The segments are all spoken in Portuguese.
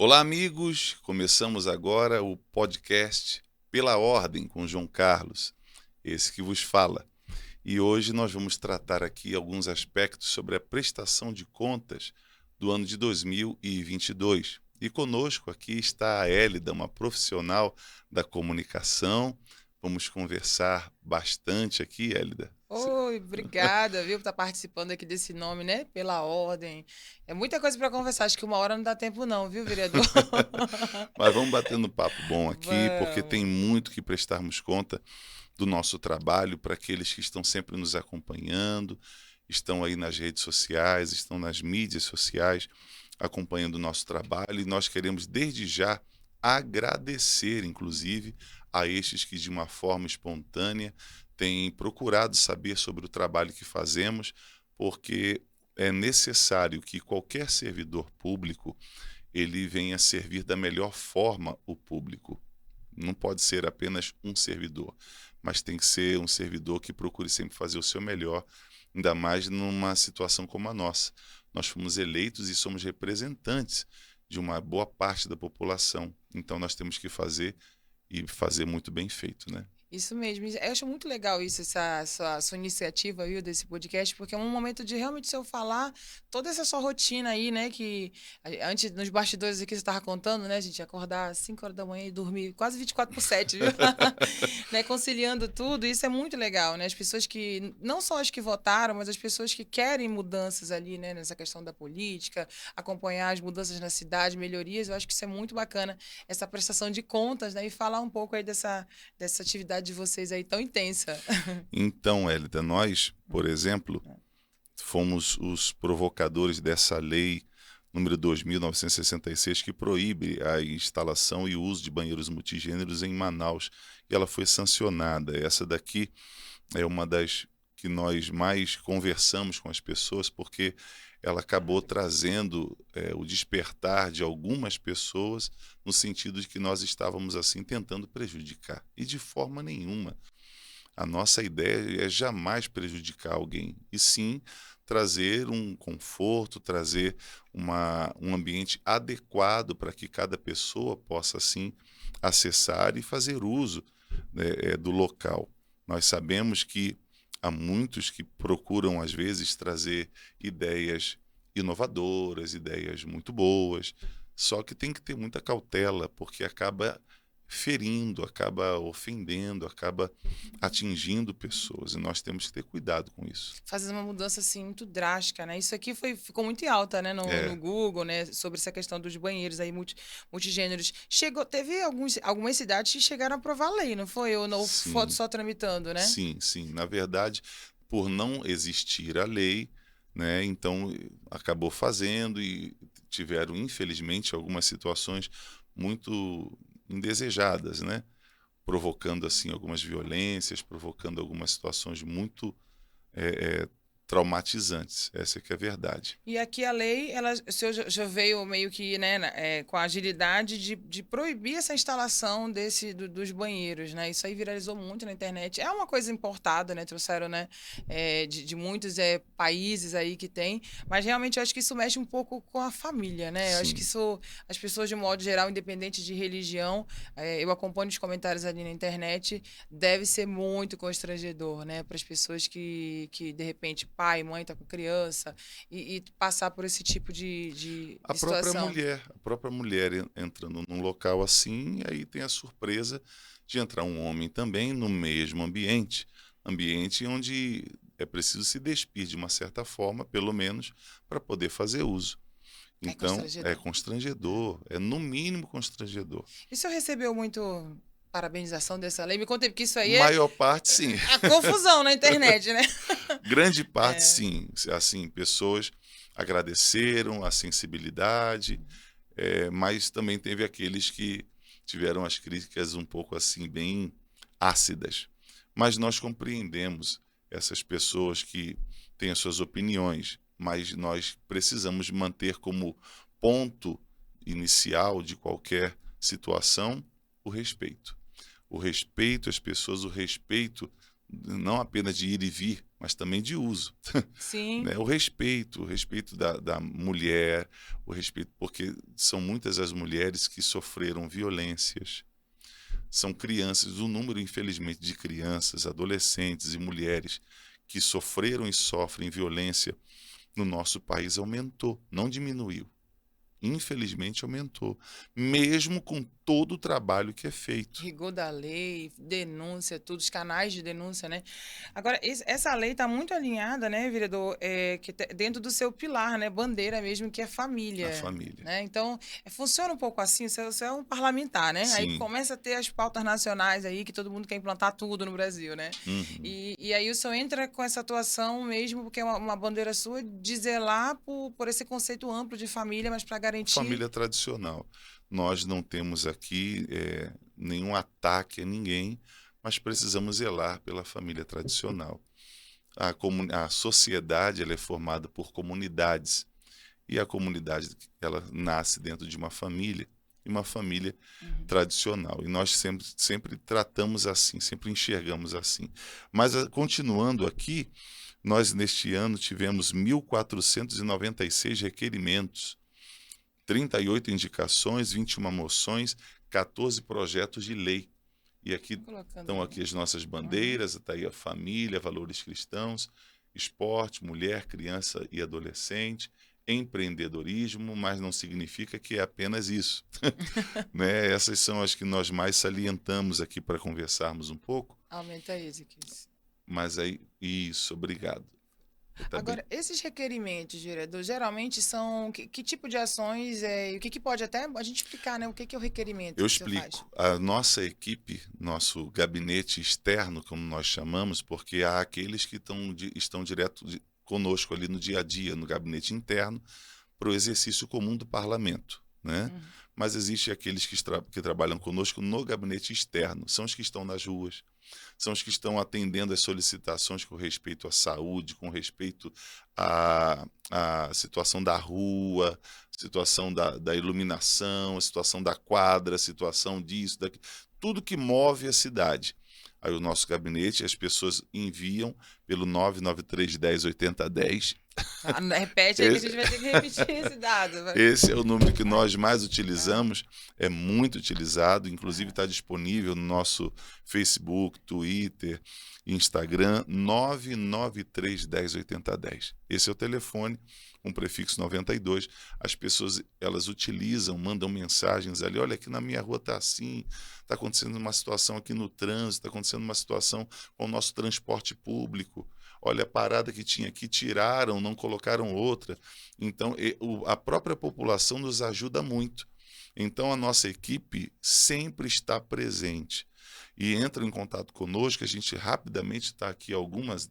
Olá, amigos! Começamos agora o podcast Pela Ordem com João Carlos, esse que vos fala. E hoje nós vamos tratar aqui alguns aspectos sobre a prestação de contas do ano de 2022. E conosco aqui está a Hélida, uma profissional da comunicação. Vamos conversar bastante aqui, Hélida. Oi, obrigada, viu, por estar participando aqui desse nome, né? Pela ordem. É muita coisa para conversar, acho que uma hora não dá tempo não, viu, vereador? Mas vamos batendo papo bom aqui, porque tem Vamos. muito que prestarmos conta do nosso trabalho para aqueles que estão sempre nos acompanhando, estão aí nas redes sociais, estão nas mídias sociais acompanhando o nosso trabalho, e nós queremos desde já agradecer, inclusive, a estes que de uma forma espontânea têm procurado saber sobre o trabalho que fazemos, porque é necessário que qualquer servidor público ele venha servir da melhor forma o público. Não pode ser apenas um servidor, mas tem que ser um servidor que procure sempre fazer o seu melhor, ainda mais numa situação como a nossa. Nós fomos eleitos e somos representantes de uma boa parte da população, então nós temos que fazer e fazer muito bem feito, né? Isso mesmo. Eu acho muito legal isso, essa sua iniciativa, viu, desse podcast, porque é um momento de realmente se eu falar toda essa sua rotina aí, né, que antes, nos bastidores aqui você estava contando, né, gente, acordar às 5 horas da manhã e dormir quase 24/7, viu? Né, conciliando tudo, isso é muito legal, né? As pessoas que, não só as que votaram, mas as pessoas que querem mudanças ali, né, nessa questão da política, acompanhar as mudanças na cidade, melhorias, eu acho que isso é muito bacana, essa prestação de contas, né, e falar um pouco aí dessa atividade de vocês aí tão intensa. Então, Hélida, nós, por exemplo, fomos os provocadores dessa lei número 2.966, que proíbe a instalação e o uso de banheiros multigêneros em Manaus. E ela foi sancionada. Essa daqui é uma das que nós mais conversamos com as pessoas, porque ela acabou trazendo o despertar de algumas pessoas no sentido de que nós estávamos assim tentando prejudicar. E de forma nenhuma. A nossa ideia é jamais prejudicar alguém, e sim trazer um conforto, trazer um ambiente adequado para que cada pessoa possa, assim, acessar e fazer uso, né, do local. Nós sabemos que há muitos que procuram, às vezes, trazer ideias inovadoras, ideias muito boas, só que tem que ter muita cautela, porque acaba ferindo, acaba ofendendo, acaba atingindo pessoas, e nós temos que ter cuidado com isso. Fazer uma mudança assim muito drástica, né? Isso aqui ficou muito em alta, né, no É, Google, né, sobre essa questão dos banheiros aí multigêneros. Teve algumas cidades que chegaram a aprovar a lei, não foi? Ou não, foto sim, só tramitando, né? sim, sim. Na verdade, por não existir a lei, né, então acabou fazendo e tiveram, infelizmente, algumas situações muito indesejadas, né? Provocando assim algumas violências, provocando algumas situações muito é, é, traumatizantes. Essa é que é a verdade. E aqui a lei, ela o senhor já veio meio que, né, com a agilidade de proibir essa instalação dos banheiros, né? Isso aí viralizou muito na internet. É uma coisa importada, né? Trouxeram, né, de muitos países aí que tem, mas realmente eu acho que isso mexe um pouco com a família, né? Eu acho que Sim. isso, as pessoas de modo geral, independente de religião, eu acompanho os comentários ali na internet, deve ser muito constrangedor, né? Para as pessoas que, de repente, pai, mãe tá com criança e passar por esse tipo de situação. A própria mulher entrando num local assim, aí tem a surpresa de entrar um homem também no mesmo ambiente, ambiente onde é preciso se despir de uma certa forma, pelo menos, para poder fazer uso. É Então, é constrangedor. constrangedor, é no mínimo constrangedor. E o senhor recebeu muito parabenização dessa lei? Me conta aí, porque isso aí é Maior parte, sim. a confusão na internet, né? Grande parte, É. sim. Assim, pessoas agradeceram a sensibilidade, mas também teve aqueles que tiveram as críticas um pouco assim bem ácidas. Mas nós compreendemos essas pessoas que têm as suas opiniões, mas nós precisamos manter como ponto inicial de qualquer situação o respeito. O respeito às pessoas, o respeito não apenas de ir e vir, mas também de uso. Sim. Né? O respeito da mulher, o respeito, porque são muitas as mulheres que sofreram violências, são crianças, o número, infelizmente, de crianças, adolescentes e mulheres que sofreram e sofrem violência no nosso país aumentou, não diminuiu. Infelizmente aumentou, mesmo com todo o trabalho que é feito. Rigor da lei, denúncia, tudo, os canais de denúncia, né? Agora, essa lei está muito alinhada, né, vereador, dentro do seu pilar, né, bandeira mesmo, que é A família, família. né? Então, funciona um pouco assim, você é um parlamentar, né? Aí Sim. começa a ter as pautas nacionais aí, que todo mundo quer implantar tudo no Brasil, né? Uhum. E aí o senhor entra com essa atuação mesmo, porque é uma bandeira sua, de zelar por esse conceito amplo de família, mas para garantir... Família tradicional. Nós não temos aqui nenhum ataque a ninguém, mas precisamos zelar pela família tradicional. A sociedade ela é formada por comunidades, e a comunidade ela nasce dentro de uma família, e uma família tradicional. E nós sempre tratamos assim, sempre enxergamos assim. Mas, continuando aqui, nós neste ano tivemos 1.496 requerimentos, 38 indicações, 21 moções, 14 projetos de lei. E aqui Colocando estão aí. aqui as nossas bandeiras, está aí a família, valores cristãos, esporte, mulher, criança e adolescente, empreendedorismo, mas não significa que é apenas isso. Né? Essas são as que nós mais salientamos aqui para conversarmos um pouco. Aumenta aí, Ezequiel. Mas aí, isso, obrigado. Tá bem. Agora, esses requerimentos, vereador, geralmente são que tipo de ações, e o que pode até a gente explicar, né? O que é o requerimento Eu que o senhor faz? explico. A nossa equipe, nosso gabinete externo, como nós chamamos, porque há aqueles que estão direto conosco ali no dia a dia, no gabinete interno, para o exercício comum do parlamento, né? Mas existe aqueles que trabalham conosco no gabinete externo, são os que estão nas ruas, são os que estão atendendo às solicitações com respeito à saúde, com respeito à situação da rua, situação da iluminação, a situação da quadra, a situação disso, daquilo, tudo que move a cidade. Aí o nosso gabinete, as pessoas enviam pelo 993108010. Repete aí que a gente vai ter que repetir esse dado. Esse é o número que nós mais utilizamos, é muito utilizado, inclusive está disponível no nosso Facebook, Twitter, Instagram, 993108010. Esse é o telefone, um prefixo 92. As pessoas, elas utilizam, mandam mensagens ali, olha, aqui na minha rua está assim, está acontecendo uma situação aqui no trânsito, está acontecendo uma situação com o nosso transporte público. Olha, a parada que tinha aqui, tiraram, não colocaram outra. Então, a própria população nos ajuda muito. Então, a nossa equipe sempre está presente. E entra em contato conosco, a gente rapidamente está aqui algumas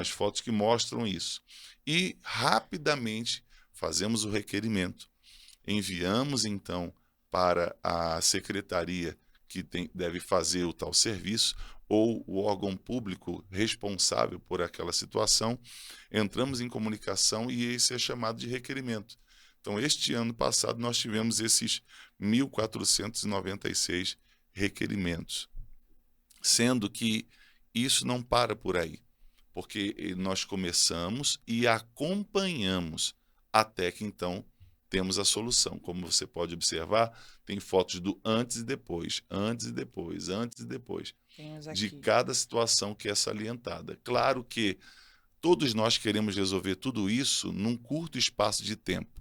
fotos que mostram isso. E rapidamente fazemos o requerimento. Enviamos, então, para a secretaria que deve fazer o tal serviço, ou o órgão público responsável por aquela situação, entramos em comunicação e esse é chamado de requerimento. Então, este ano passado, nós tivemos esses 1.496 requerimentos, sendo que isso não para por aí, porque nós começamos e acompanhamos até que, então, temos a solução. Como você pode observar, tem fotos do antes e depois, antes e depois, antes e depois, de cada situação que é salientada. Claro que todos nós queremos resolver tudo isso num curto espaço de tempo.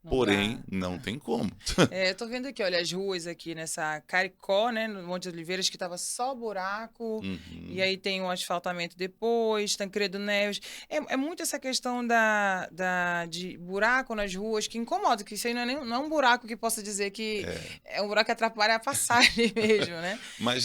Porém, não tem como. Eu tô vendo aqui, olha, as ruas aqui nessa Caricó, né, no Monte Oliveiras, que tava só buraco, e aí tem um asfaltamento depois, Tancredo Neves. É muito essa questão de buraco nas ruas que incomoda, que isso aí não é um buraco que possa dizer que é um buraco que atrapalha a passagem mesmo, né?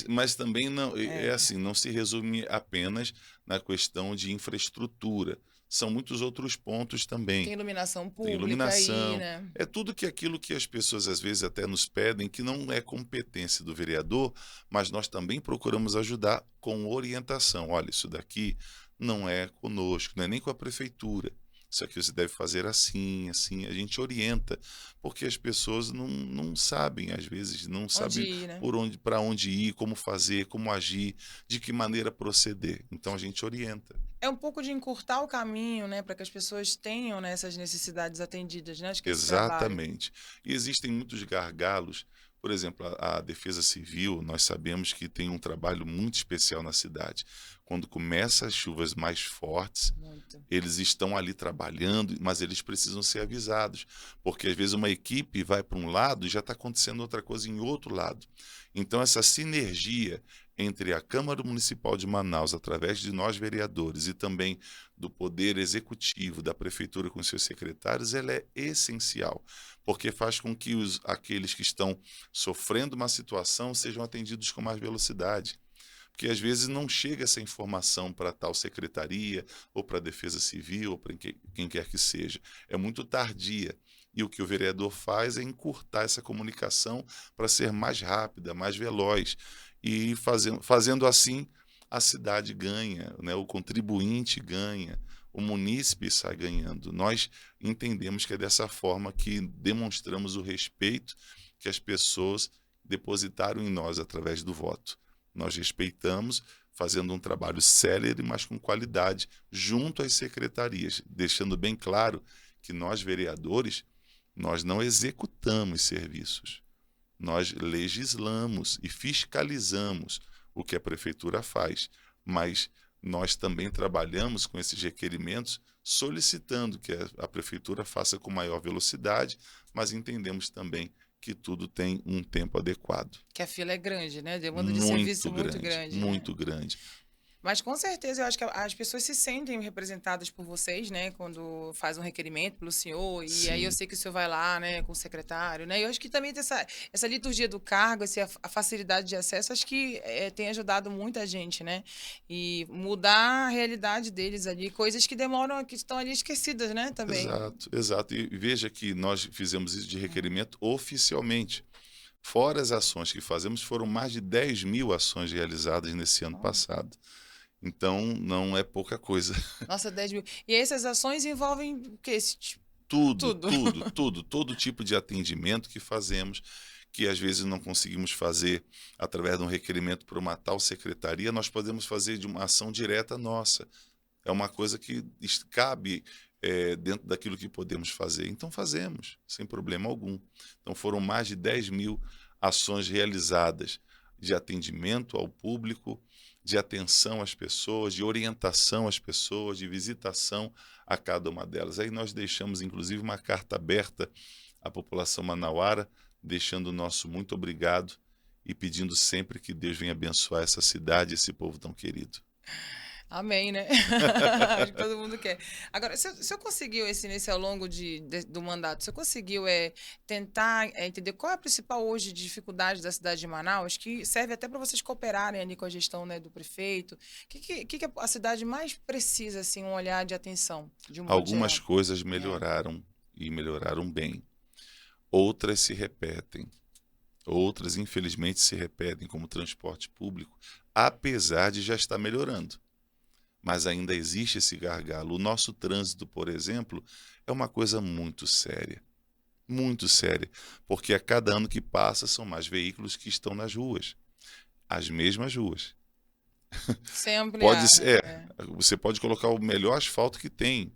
Mas também não, assim, não se resume apenas na questão de infraestrutura. São muitos outros pontos também. Tem iluminação pública, tem iluminação, aí, né? É tudo aquilo que as pessoas às vezes até nos pedem, que não é competência do vereador, mas nós também procuramos ajudar com orientação. Olha, isso daqui não é conosco, não é nem com a prefeitura. isso aqui você deve fazer assim, assim. A gente orienta, porque as pessoas não sabem, às vezes, não Onde sabem ir, né? para onde ir, como fazer, como agir, de que maneira proceder. Então a gente orienta. É um pouco de encurtar o caminho, né, para que as pessoas tenham, né, essas necessidades atendidas, né? Acho que esse trabalho. Exatamente. E existem muitos gargalos. Por exemplo, a Defesa Civil, nós sabemos que tem um trabalho muito especial na cidade. Quando começam as chuvas mais fortes, Muito. eles estão ali trabalhando, mas eles precisam ser avisados, porque às vezes uma equipe vai para um lado e já está acontecendo outra coisa em outro lado. Então, essa sinergia entre a Câmara Municipal de Manaus, através de nós vereadores, e também do Poder Executivo, da Prefeitura com seus secretários, ela é essencial, porque faz com que aqueles que estão sofrendo uma situação sejam atendidos com mais velocidade. Porque às vezes não chega essa informação para tal secretaria, ou para a Defesa Civil, ou para quem quer que seja. É muito tardia. E o que o vereador faz é encurtar essa comunicação para ser mais rápida, mais veloz. E fazendo assim, a cidade ganha, né? O contribuinte ganha, o munícipe sai ganhando. Nós entendemos que é dessa forma que demonstramos o respeito que as pessoas depositaram em nós através do voto. Nós respeitamos, fazendo um trabalho célere, mas com qualidade, junto às secretarias, deixando bem claro que nós, vereadores, nós não executamos serviços. Nós legislamos e fiscalizamos o que a prefeitura faz, mas nós também trabalhamos com esses requerimentos, solicitando que a prefeitura faça com maior velocidade, mas entendemos também que tudo tem um tempo adequado. Que a fila é grande, né? Demanda de Muito serviço muito grande, grande, né? muito grande. Mas com certeza eu acho que as pessoas se sentem representadas por vocês, né? Quando faz um requerimento pelo senhor, e aí eu Sim, sei que o senhor vai lá, né, com o secretário, né? E eu acho que também tem essa liturgia do cargo, a facilidade de acesso, acho que tem ajudado muita gente, né? E mudar a realidade deles ali, coisas que demoram, que estão ali esquecidas, né? Também. exato, exato. E veja que nós fizemos isso de requerimento oficialmente. Fora as ações que fazemos, foram mais de 10 mil ações realizadas nesse ano passado. Então, não é pouca coisa. Nossa, 10 mil. E essas ações envolvem o quê? Tudo, Tudo. tudo, tudo, todo tipo de atendimento que fazemos, que às vezes não conseguimos fazer através de um requerimento para uma tal secretaria, nós podemos fazer de uma ação direta nossa. É uma coisa que cabe dentro daquilo que podemos fazer. Então, fazemos, sem problema algum. Então, foram mais de 10 mil ações realizadas de atendimento ao público, de atenção às pessoas, de orientação às pessoas, de visitação a cada uma delas. Aí nós deixamos, inclusive, uma carta aberta à população manauara, deixando o nosso muito obrigado e pedindo sempre que Deus venha abençoar essa cidade, esse povo tão querido. Amém, né? Acho que todo mundo quer. Agora, se eu conseguiu nesse ao longo do mandato, se eu conseguiu tentar entender qual é a principal hoje dificuldade da cidade de Manaus, que serve até para vocês cooperarem ali com a gestão, né, do prefeito. O que a cidade mais precisa, assim, um olhar de atenção, de um modo Algumas geral? coisas melhoraram e melhoraram bem. Outras se repetem. Outras, infelizmente, se repetem, como o transporte público, apesar de já estar melhorando. Mas ainda existe esse gargalo. O nosso trânsito, por exemplo, é uma coisa muito séria, porque a cada ano que passa são mais veículos que estão nas ruas, as mesmas ruas. Sem ampliar, né? Você pode colocar o melhor asfalto que tem,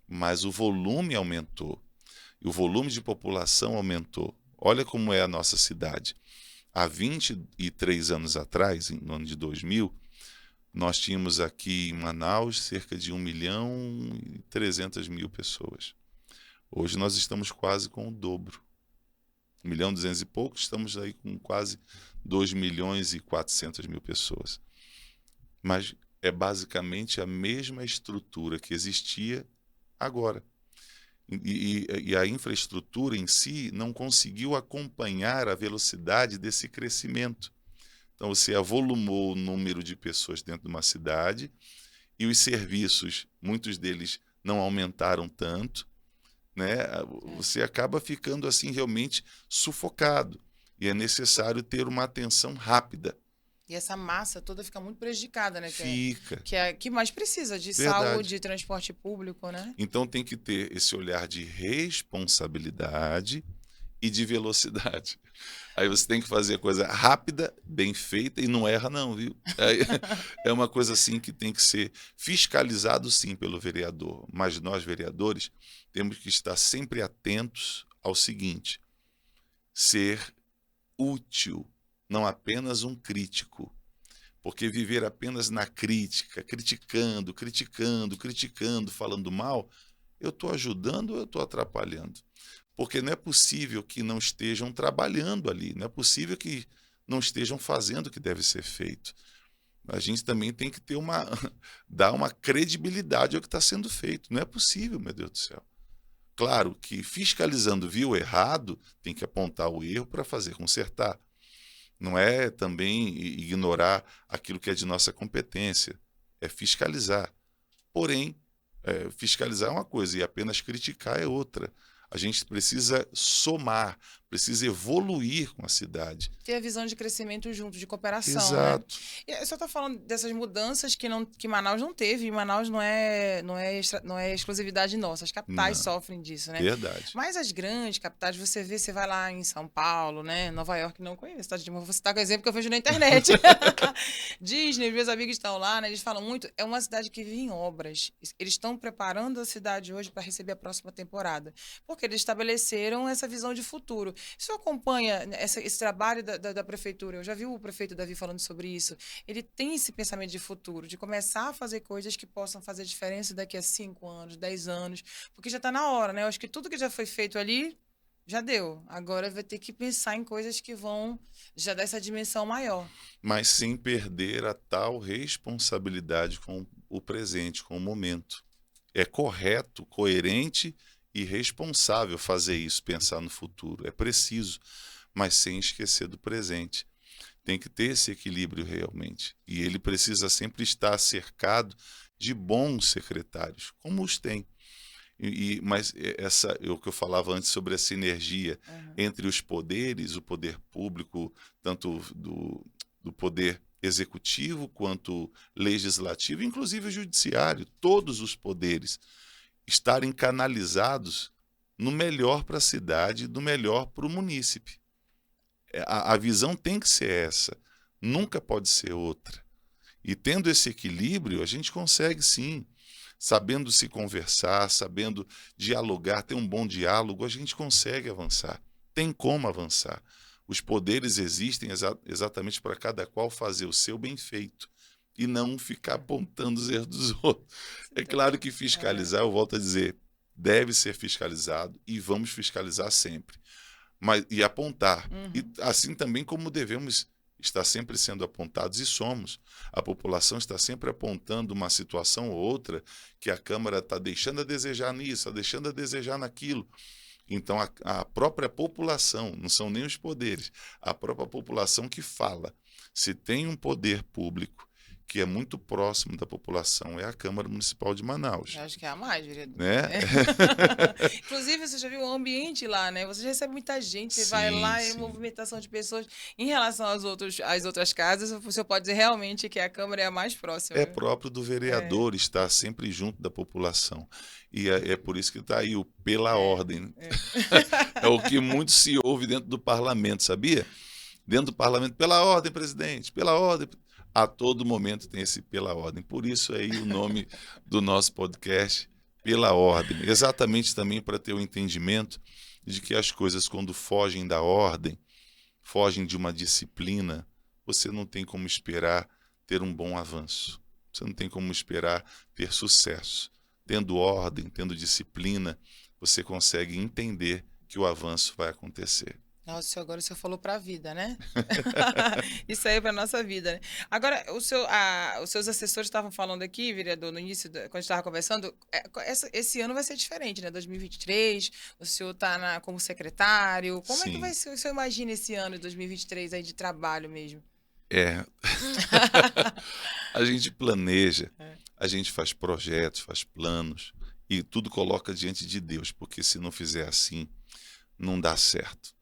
mas o volume aumentou, e o volume de população aumentou. Olha como é a nossa cidade. Há 23 anos atrás, no ano de 2000, nós tínhamos aqui em Manaus cerca de 1.300.000 pessoas. Hoje nós estamos quase com o dobro. 1.200.000 e pouco, estamos aí com quase 2.400.000 pessoas. Mas é basicamente a mesma estrutura que existia agora. E a infraestrutura em si não conseguiu acompanhar a velocidade desse crescimento. Então, você avolumou o número de pessoas dentro de uma cidade e os serviços, muitos deles não aumentaram tanto, né? Você acaba ficando assim realmente sufocado e é necessário ter uma atenção rápida. E essa massa toda fica muito prejudicada, né? Fica. Que é que mais precisa de Verdade. saúde, de transporte público, né? Então tem que ter esse olhar de responsabilidade e de velocidade. Aí você tem que fazer a coisa rápida, bem feita e não erra não, viu? Aí, é uma coisa assim que tem que ser fiscalizado sim pelo vereador, mas nós vereadores temos que estar sempre atentos ao seguinte: ser útil, não apenas um crítico. Porque viver apenas na crítica, criticando, falando mal, eu estou ajudando ou eu estou atrapalhando? Porque não é possível que não estejam trabalhando ali, não é possível que não estejam fazendo o que deve ser feito. A gente também tem que ter dar uma credibilidade ao que está sendo feito. Não é possível, meu Deus do céu. Claro que fiscalizando viu errado, tem que apontar o erro para fazer consertar. Não é também ignorar aquilo que é de nossa competência, é fiscalizar. Porém, fiscalizar é uma coisa e apenas criticar é outra. A gente precisa somar, precisa evoluir com a cidade. Ter a visão de crescimento junto, de cooperação, Exato. né? E eu só estou falando dessas mudanças que Manaus não teve. E Manaus não é exclusividade nossa. As capitais Não. sofrem disso, né? Verdade. Mas as grandes capitais, você vai lá em São Paulo, né? Nova York, não conheço, tá? Vou citar com exemplo que eu vejo na internet. Disney, meus amigos estão lá, né? Eles falam muito. É uma cidade que vive em obras. Eles estão preparando a cidade hoje para receber a próxima temporada. Porque eles estabeleceram essa visão de futuro. O senhor acompanha esse trabalho da prefeitura? Eu já vi o prefeito Davi falando sobre isso. Ele tem esse pensamento de futuro, de começar a fazer coisas que possam fazer diferença daqui a 5 anos, 10 anos, porque já está na hora, né? Eu acho que tudo que já foi feito ali já deu. Agora vai ter que pensar em coisas que vão já dar essa dimensão maior. Mas sem perder a tal responsabilidade com o presente, com o momento. É correto, coerente e responsável fazer isso, pensar no futuro. É preciso, mas sem esquecer do presente. Tem que ter esse equilíbrio realmente. E ele precisa sempre estar cercado de bons secretários, como os tem. Mas é o que eu falava antes sobre essa sinergia entre os poderes, o poder público, tanto do poder executivo quanto legislativo, inclusive o judiciário, todos os poderes estarem canalizados no melhor para a cidade, no melhor para o munícipe. A visão tem que ser essa, nunca pode ser outra. E tendo esse equilíbrio, a gente consegue sim, sabendo se conversar, sabendo dialogar, ter um bom diálogo, a gente consegue avançar. Tem como avançar. Os poderes existem exatamente para cada qual fazer o seu bem feito e não ficar apontando os erros dos outros. É claro que fiscalizar, eu volto a dizer, deve ser fiscalizado e vamos fiscalizar sempre. E apontar. E assim também como devemos estar sempre sendo apontados, e somos. A população está sempre apontando uma situação ou outra que a Câmara está deixando a desejar nisso, está deixando a desejar naquilo. Então, a própria população, não são nem os poderes, a própria população que fala. Se tem um poder público que é muito próximo da população, é a Câmara Municipal de Manaus. Eu acho que é a mais, vereador. Né? Inclusive, você já viu o ambiente lá, né? Você já recebe muita gente, você Sim, vai lá, sim. é movimentação de pessoas. Em relação às outras casas, o senhor pode dizer realmente que a Câmara é a mais próxima. É viu? próprio do vereador estar sempre junto da população. E é por isso que está aí o pela ordem. É o que muito se ouve dentro do parlamento, sabia? Dentro do parlamento, pela ordem, presidente, pela ordem. A todo momento tem esse pela ordem. Por isso aí o nome do nosso podcast, Pela Ordem. Exatamente também para ter o entendimento de que as coisas, quando fogem da ordem, fogem de uma disciplina, você não tem como esperar ter um bom avanço. Você não tem como esperar ter sucesso. Tendo ordem, tendo disciplina, você consegue entender que o avanço vai acontecer. Nossa, agora o senhor falou para a vida, né? Isso aí é para a nossa vida, né? Agora, os seus assessores estavam falando aqui, vereador, no início, quando a gente estava conversando, esse ano vai ser diferente, né? 2023, o senhor está como secretário. Como é que vai ser? O senhor imagina esse ano de 2023 aí de trabalho mesmo? A gente planeja, a gente faz projetos, faz planos e tudo coloca diante de Deus, porque se não fizer assim, não dá certo.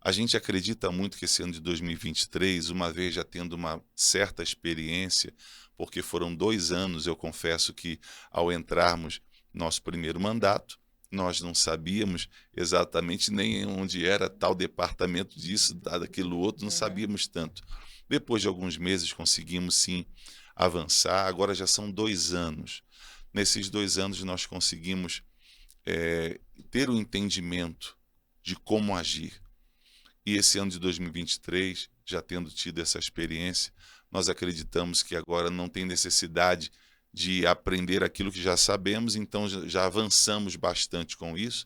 A gente acredita muito que esse ano de 2023, uma vez já tendo uma certa experiência, porque foram 2 anos, eu confesso que ao entrarmos nosso primeiro mandato, nós não sabíamos exatamente nem onde era tal departamento disso, daquilo outro, não sabíamos tanto. Depois de alguns meses conseguimos sim avançar, agora já são 2 anos. Nesses 2 anos nós conseguimos ter o entendimento de como agir. E esse ano de 2023, já tendo tido essa experiência, nós acreditamos que agora não tem necessidade de aprender aquilo que já sabemos, então já avançamos bastante com isso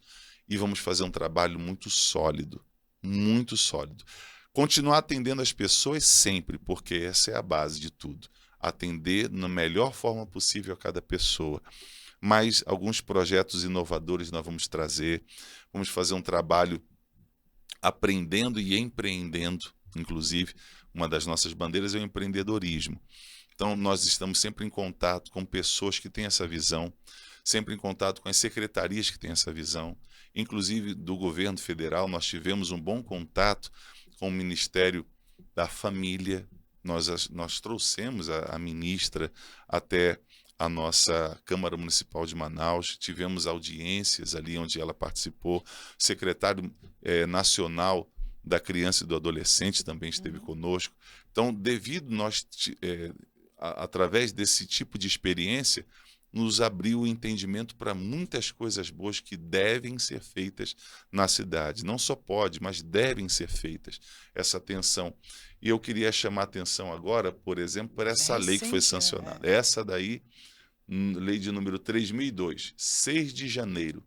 e vamos fazer um trabalho muito sólido, muito sólido. Continuar atendendo as pessoas sempre, porque essa é a base de tudo. Atender na melhor forma possível a cada pessoa. Mas alguns projetos inovadores nós vamos trazer, vamos fazer um trabalho aprendendo e empreendendo, inclusive, uma das nossas bandeiras é o empreendedorismo. Então, nós estamos sempre em contato com pessoas que têm essa visão, sempre em contato com as secretarias que têm essa visão, inclusive do governo federal. Nós tivemos um bom contato com o Ministério da Família, nós trouxemos a ministra até a nossa Câmara Municipal de Manaus, tivemos audiências ali onde ela participou, o secretário nacional da Criança e do Adolescente também esteve conosco. Então, devido através desse tipo de experiência, nos abriu o entendimento para muitas coisas boas que devem ser feitas na cidade. Não só pode, mas devem ser feitas, essa atenção. E eu queria chamar a atenção agora, por exemplo, para essa lei que foi sancionada. Essa daí, lei de número 3002, 6 de janeiro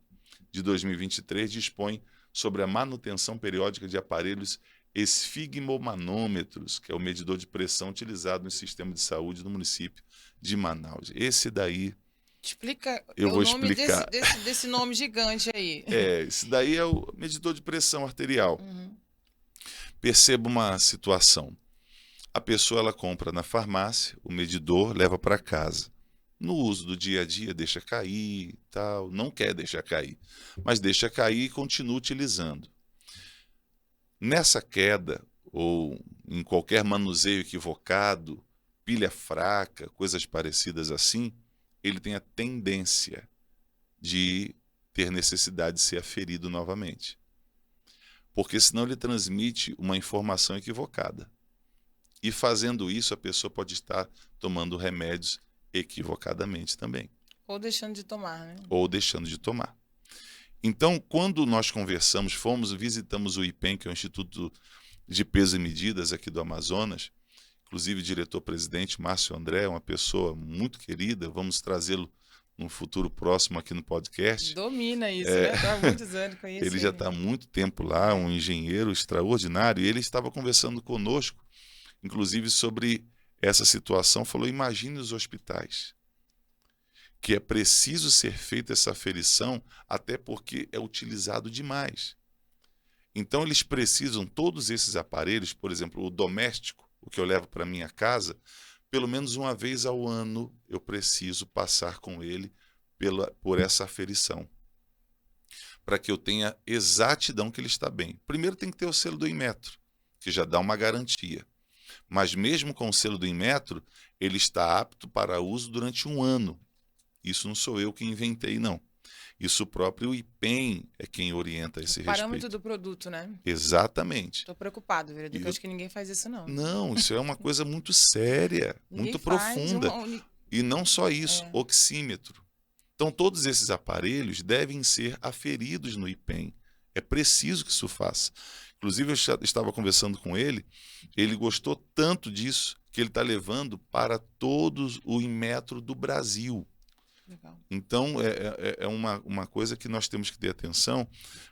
de 2023, dispõe sobre a manutenção periódica de aparelhos esfigmomanômetros, que é o medidor de pressão utilizado no sistema de saúde do município de Manaus. Esse daí... Explica eu vou explicar. Desse nome gigante aí. Esse daí é o medidor de pressão arterial. Perceba uma situação. A pessoa ela compra na farmácia, o medidor leva para casa. No uso do dia a dia, deixa cair, tal, não quer deixar cair, mas deixa cair e continua utilizando. Nessa queda, ou em qualquer manuseio equivocado, pilha fraca, coisas parecidas assim, ele tem a tendência de ter necessidade de ser aferido novamente. Porque senão ele transmite uma informação equivocada. E fazendo isso, a pessoa pode estar tomando remédios equivocadamente também. Ou deixando de tomar, né? Ou deixando de tomar. Então, quando nós conversamos, visitamos o IPEM, que é o Instituto de Peso e Medidas aqui do Amazonas, inclusive o diretor-presidente Márcio André, uma pessoa muito querida, vamos trazê-lo num futuro próximo aqui no podcast. Domina isso, né? Está há muitos anos com isso. Ele já está há muito tempo lá, um engenheiro extraordinário, e ele estava conversando conosco, inclusive sobre essa situação, falou, imagine os hospitais, que é preciso ser feita essa aferição, até porque é utilizado demais. Então eles precisam, todos esses aparelhos, por exemplo, o doméstico, o que eu levo para minha casa, pelo menos uma vez ao ano eu preciso passar com ele por essa aferição, para que eu tenha exatidão que ele está bem. Primeiro tem que ter o selo do Inmetro, que já dá uma garantia. Mas mesmo com o selo do Inmetro, ele está apto para uso durante 1 ano. Isso não sou eu que inventei, não. Isso o próprio IPEM é quem orienta esse respeito. Parâmetro do produto, né? Exatamente. Estou preocupado, vereador, acho que ninguém faz isso, não. Não, isso é uma coisa muito séria, muito profunda. E não só isso, oxímetro. Então, todos esses aparelhos devem ser aferidos no IPEM. É preciso que isso faça. Inclusive, eu estava conversando com ele, ele gostou tanto disso que ele está levando para todos o Inmetro do Brasil. Legal. Então, é uma coisa que nós temos que ter atenção,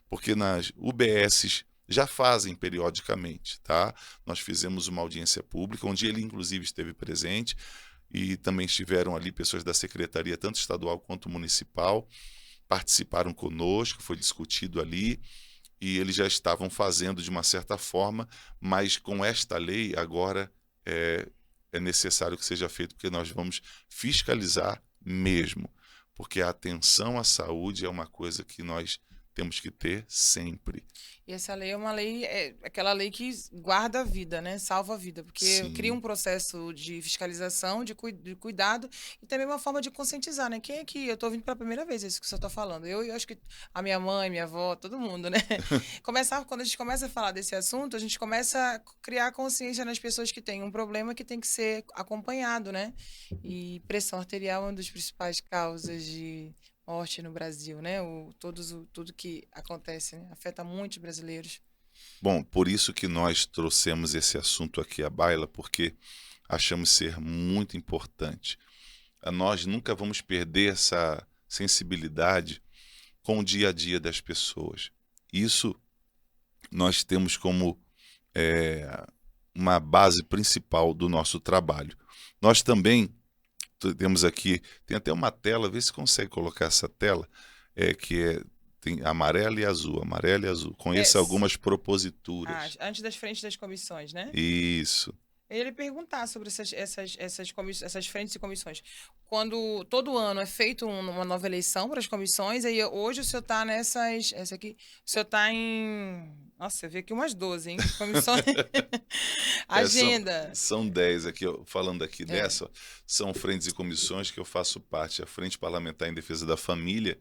porque nas UBSs já fazem periodicamente, tá? Nós fizemos uma audiência pública, onde ele, inclusive, esteve presente, e também estiveram ali pessoas da secretaria, tanto estadual quanto municipal, participaram conosco, foi discutido ali, e eles já estavam fazendo de uma certa forma, mas com esta lei agora é necessário que seja feito, porque nós vamos fiscalizar mesmo, porque a atenção à saúde é uma coisa que nós temos que ter sempre. E essa lei é uma lei, é aquela lei que guarda a vida, né? Salva a vida, porque cria um Sim, processo de fiscalização, de cuidado e também uma forma de conscientizar, né? Quem é que eu tô ouvindo pela primeira vez isso que você está falando? Eu acho que a minha mãe, minha avó, todo mundo, né? Quando a gente começa a falar desse assunto, a gente começa a criar consciência nas pessoas que têm um problema que tem que ser acompanhado, né? E pressão arterial é uma das principais causas de morte no Brasil, né? Tudo que acontece, né? Afeta muitos brasileiros. bom, por isso que nós trouxemos esse assunto aqui à baila, porque achamos ser muito importante. Nós nunca vamos perder essa sensibilidade com o dia a dia das pessoas. Isso nós temos como é, uma base principal do nosso trabalho. Nós também temos aqui, tem até uma tela, vê se consegue colocar essa tela, tem amarelo e azul, amarelo e azul. É, Conheça algumas proposituras. antes das frentes das comissões, né? Isso. Ele perguntar sobre essas frentes e comissões. Quando todo ano é feito uma nova eleição para as comissões, aí hoje o senhor está nessas. Essa aqui, o senhor está em. Nossa, eu vi aqui umas 12, hein? Comissões. São, Agenda. são 10 aqui, ó, falando aqui É. dessa, ó, são frentes e comissões que eu faço parte. A Frente Parlamentar em Defesa da Família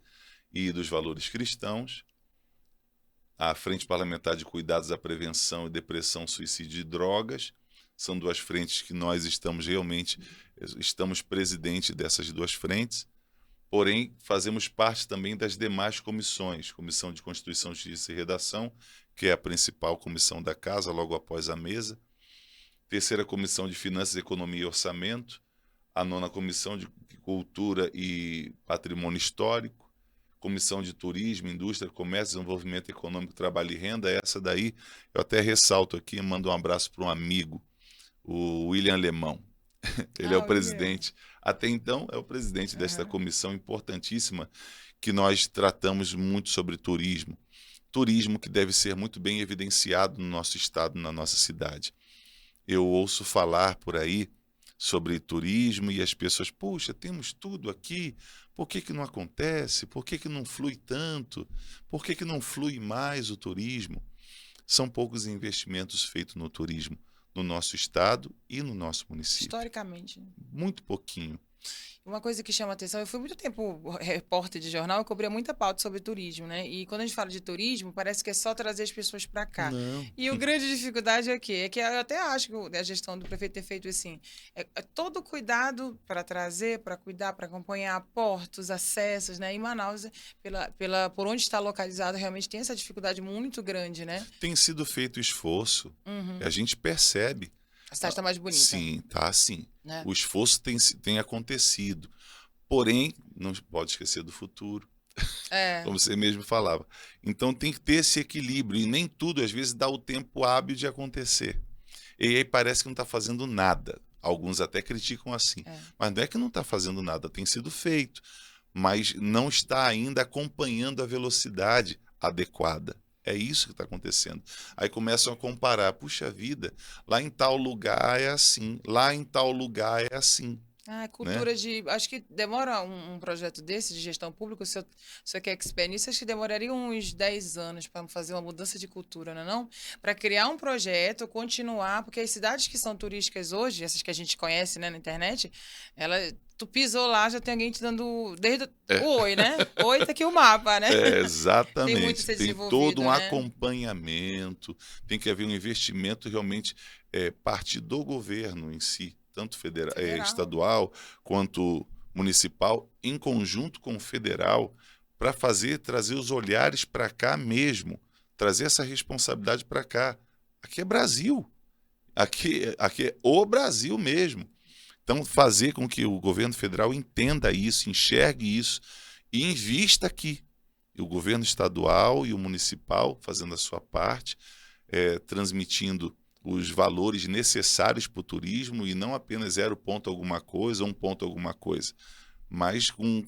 e dos Valores Cristãos, a Frente Parlamentar de Cuidados à Prevenção e Depressão, Suicídio e Drogas. São duas frentes que nós estamos presidente dessas duas frentes, porém fazemos parte também das demais comissões, Comissão de Constituição, Justiça e Redação, que é a principal comissão da casa, logo após a mesa, terceira Comissão de Finanças, Economia e Orçamento, a nona Comissão de Cultura e Patrimônio Histórico, Comissão de Turismo, Indústria, Comércio, Desenvolvimento Econômico, Trabalho e Renda. Essa daí eu até ressalto aqui, mando um abraço para um amigo, o William Alemão. Ele é o William. presidente, até então é o presidente desta Aham. comissão importantíssima, que nós tratamos muito sobre turismo. Turismo que deve ser muito bem evidenciado no nosso estado, na nossa cidade. Eu ouço falar por aí sobre turismo e as pessoas, puxa, temos tudo aqui, por que que não acontece? Por que que não flui tanto? Por que que não flui mais o turismo? São poucos investimentos feitos no turismo no nosso estado e no nosso município. Historicamente. Muito pouquinho. Uma coisa que chama atenção, eu fui muito tempo repórter de jornal, eu cobria muita pauta sobre turismo, né? E quando a gente fala de turismo, parece que é só trazer as pessoas para cá. Não. E o grande dificuldade é o quê? É que eu até acho que a gestão do prefeito ter feito assim, é todo cuidado para trazer, para cuidar, para acompanhar portos, acessos, né? Em Manaus, por onde está localizado, realmente tem essa dificuldade muito grande, né? Tem sido feito esforço, Uhum. a gente percebe. A cidade está mais bonita, Sim, tá sim. né? O esforço tem acontecido. Porém, não pode esquecer do futuro, É, como você mesmo falava. Então tem que ter esse equilíbrio, e nem tudo, às vezes, dá o tempo hábil de acontecer. E aí parece que não está fazendo nada. Alguns até criticam assim. é. Mas não é que não está fazendo nada, tem sido feito. Mas não está ainda acompanhando a velocidade adequada. É isso que está acontecendo. Aí começam a comparar. Puxa vida, lá em tal lugar é assim, lá em tal lugar é assim, Ah, né? cultura de. Acho que demora um projeto desse de gestão pública, se eu quer expert nisso, acho que demoraria uns 10 anos para fazer uma mudança de cultura, não é não? Para criar um projeto, continuar, porque as cidades que são turísticas hoje, essas que a gente conhece, né, na internet, ela, tu pisou lá, já tem alguém te dando desde É, o oi, né? Oi, tá aqui o mapa, né? Tem muito a exatamente. ser Tem todo desenvolvido, um né? acompanhamento, tem que haver um investimento realmente parte do governo em si, tanto Federal. estadual quanto municipal, em conjunto com o federal, para trazer os olhares para cá mesmo, trazer essa responsabilidade para cá. Aqui é Brasil, aqui é o Brasil mesmo. Então, fazer com que o governo federal entenda isso, enxergue isso e invista aqui. E o governo estadual e o municipal fazendo a sua parte, transmitindo os valores necessários para o turismo e não apenas 0 ponto alguma coisa, 1 ponto alguma coisa, mas com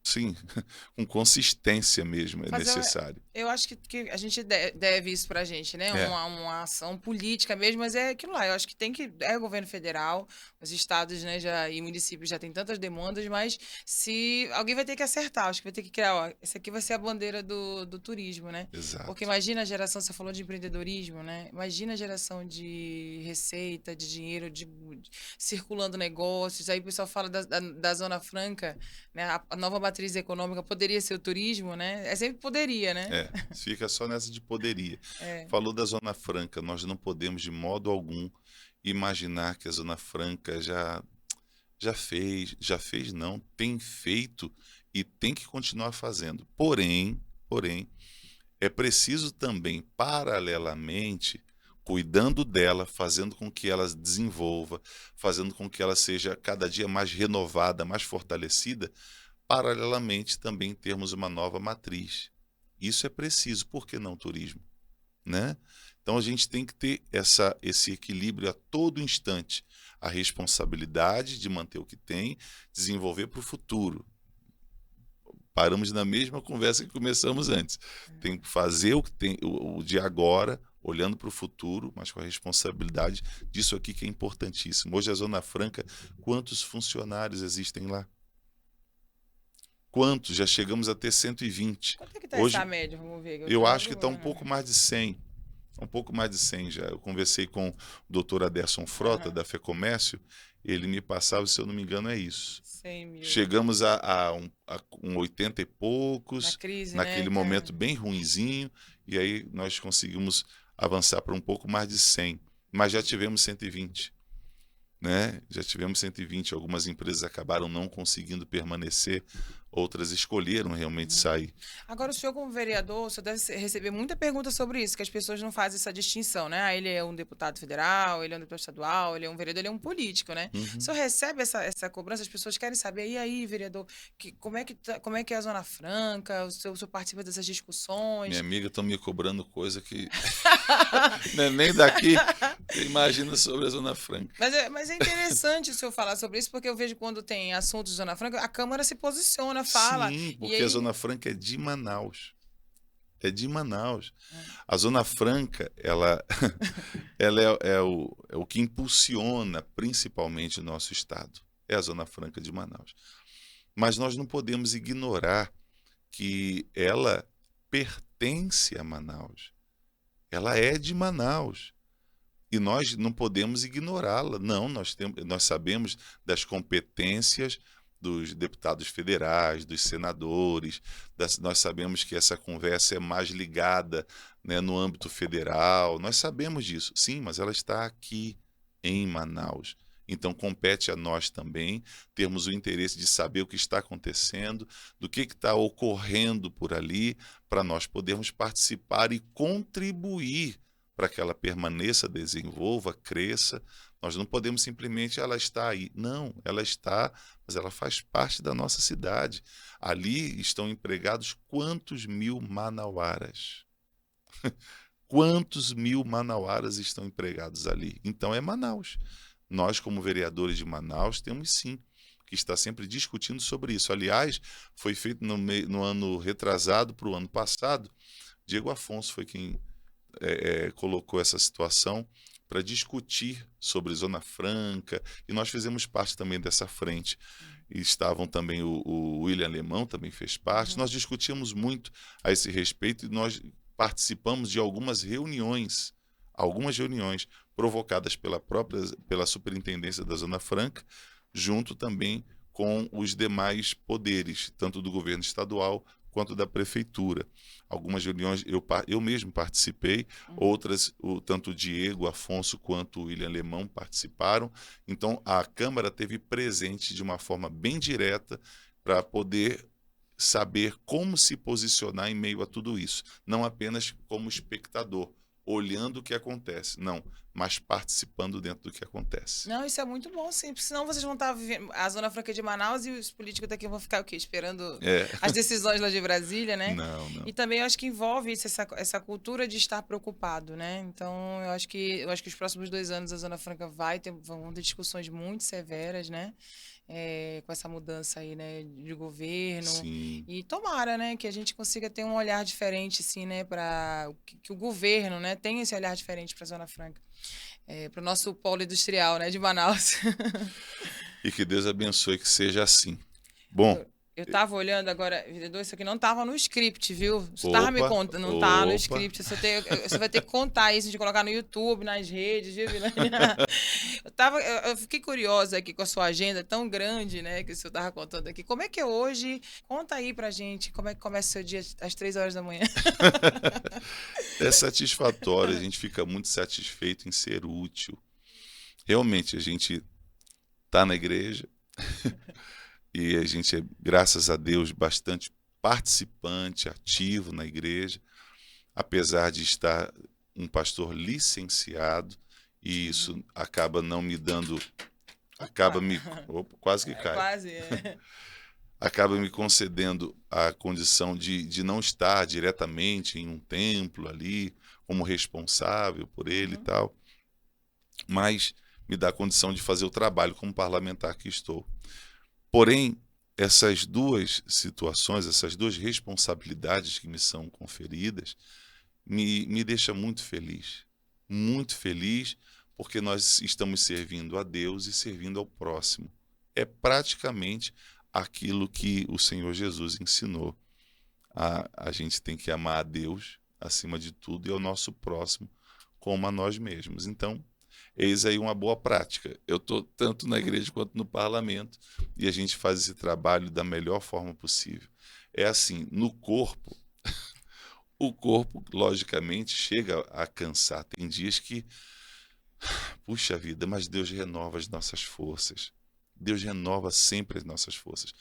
sim, com consistência mesmo é Fazer, necessário. eu acho que a gente deve isso pra gente, né? É, Uma ação política mesmo, mas é aquilo lá. Eu acho que tem que. É o governo federal, os estados, né, e municípios já têm tantas demandas, mas se alguém vai ter que acertar, acho que vai ter que criar, ó, essa aqui vai ser a bandeira do turismo, né? Porque exato. imagina a geração, você falou de empreendedorismo, né? Imagina a geração de receita, de dinheiro, circulando negócios. Aí o pessoal fala da Zona Franca, né? A nova matriz econômica poderia ser o turismo, né? É sempre poderia, né? É, fica só nessa de poderia. É. Falou da Zona Franca, nós não podemos de modo algum imaginar que a Zona Franca já fez não, tem feito e tem que continuar fazendo. Porém, é preciso também, paralelamente, cuidando dela, fazendo com que ela desenvolva, fazendo com que ela seja cada dia mais renovada, mais fortalecida, paralelamente também termos uma nova matriz. Isso é preciso, por que não turismo? Né? Então a gente tem que ter esse equilíbrio a todo instante, a responsabilidade de manter o que tem, desenvolver para o futuro. Paramos na mesma conversa que começamos antes. Tem que fazer o que tem o de agora, olhando para o futuro, mas com a responsabilidade disso aqui que é importantíssimo. Hoje a Zona Franca, quantos funcionários existem lá? Quantos? Já chegamos a ter 120. Quanto é que tá essa Hoje média? Vamos ver. Eu eu não acho que lembro. está um pouco mais de 100. Um pouco mais de 100 já. Eu conversei com o doutor Aderson Frota, Aham. da FEComércio, ele me passava, se eu não me engano, é isso. 100 mil. Chegamos a um 80 e Na poucos, crise, né? naquele É. momento bem ruinzinho, e aí nós conseguimos avançar para um pouco mais de 100, mas já tivemos 120, né? Já tivemos 120, algumas empresas acabaram não conseguindo permanecer, outras escolheram realmente Uhum. sair. Agora, o senhor, como vereador, o senhor deve receber muita pergunta sobre isso, que as pessoas não fazem essa distinção, né? Ah, ele é um deputado federal, ele é um deputado estadual, ele é um vereador, ele é um político, né? O Uhum. senhor recebe essa cobrança, as pessoas querem saber, e aí, vereador, como é que é a Zona Franca? O senhor participa dessas Minha discussões? amiga estão me cobrando coisa que não é nem daqui, imagina sobre a Zona Franca. Mas é interessante o senhor falar sobre isso, porque eu vejo quando tem assuntos de Zona Franca, a Câmara se posiciona, fala, Sim, e porque a aí. Zona Franca é de Manaus. É de Manaus. É. A Zona Franca, ela é o que impulsiona principalmente o nosso estado. É a Zona Franca de Manaus. Mas nós não podemos ignorar que ela pertence a Manaus. Ela é de Manaus. E nós não podemos ignorá-la. Não, nós sabemos das competências dos deputados federais, dos senadores, nós sabemos que essa conversa é mais ligada, né, no âmbito federal, nós sabemos disso, sim, mas ela está aqui em Manaus. Então, compete a nós também termos o interesse de saber o que está acontecendo, do que está ocorrendo por ali, para nós podermos participar e contribuir para que ela permaneça, desenvolva, cresça. Nós não podemos simplesmente ela está aí. Não, ela está, mas ela faz parte da nossa cidade. Ali estão empregados quantos mil manauaras? Quantos mil manauaras estão empregados ali? Então é Manaus. Nós, como vereadores de Manaus, temos sim que estar sempre discutindo sobre isso. Aliás, foi feito no ano retrasado para o ano passado. Diego Afonso foi quem colocou essa situação para discutir sobre Zona Franca, e nós fizemos parte também dessa frente. E estavam também o William Alemão, também fez parte. Uhum. Nós discutimos muito a esse respeito e nós participamos de algumas reuniões provocadas pela Superintendência da Zona Franca, junto também com os demais poderes, tanto do governo estadual quanto da prefeitura. Algumas reuniões eu mesmo participei, Uhum. outras tanto o Diego Afonso quanto o William Alemão participaram. Então a Câmara teve presente de uma forma bem direta para poder saber como se posicionar em meio a tudo isso, não apenas como espectador, olhando o que acontece, não, mas participando dentro do que acontece. Não, isso é muito bom, sim. Porque senão vocês vão estar vivendo a Zona Franca de Manaus e os políticos daqui vão ficar o quê? Esperando É, as decisões lá de Brasília, né? não. E também eu acho que envolve isso, essa cultura de estar preocupado, né? Então, eu acho que os próximos 2 anos a Zona Franca vão ter discussões muito severas, né? com essa mudança aí, né, de governo. Sim. E tomara, né, que a gente consiga ter um olhar diferente, assim, né, para que o governo, né, tenha esse olhar diferente para a Zona Franca, para o nosso polo industrial, né, de Manaus. E que Deus abençoe que seja assim. Bom, Eu tava olhando agora, vendedor, isso aqui não tava no script, viu? Você tava me opa, contando, não tá no opa. script. Você vai ter que contar isso, de colocar no YouTube, nas redes, viu, Vilânia? Eu fiquei curiosa aqui com a sua agenda tão grande, né, que o senhor tava contando aqui. Como é que é hoje? Conta aí pra gente, como é que começa o seu dia às 3 horas da manhã? É satisfatório, a gente fica muito satisfeito em ser útil. Realmente, a gente está na igreja e a gente é, graças a Deus, bastante participante, ativo na igreja, apesar de estar um pastor licenciado, e isso acaba não me dando, acaba me, opa, quase que cai, Quase, é. acaba me concedendo a condição de não estar diretamente em um templo ali, como responsável por ele e tal, mas me dá a condição de fazer o trabalho como parlamentar que estou. Porém, essas duas situações, essas duas responsabilidades que me são conferidas, me deixa muito feliz, porque nós estamos servindo a Deus e servindo ao próximo. É praticamente aquilo que o Senhor Jesus ensinou. A gente tem que amar a Deus acima de tudo e ao nosso próximo como a nós mesmos. Então, eis aí uma boa prática. Eu estou tanto na igreja quanto no parlamento e a gente faz esse trabalho da melhor forma possível. É assim, no corpo, o corpo, logicamente, chega a cansar. Tem dias que, puxa vida, mas Deus renova as nossas forças. Deus renova sempre as nossas forças.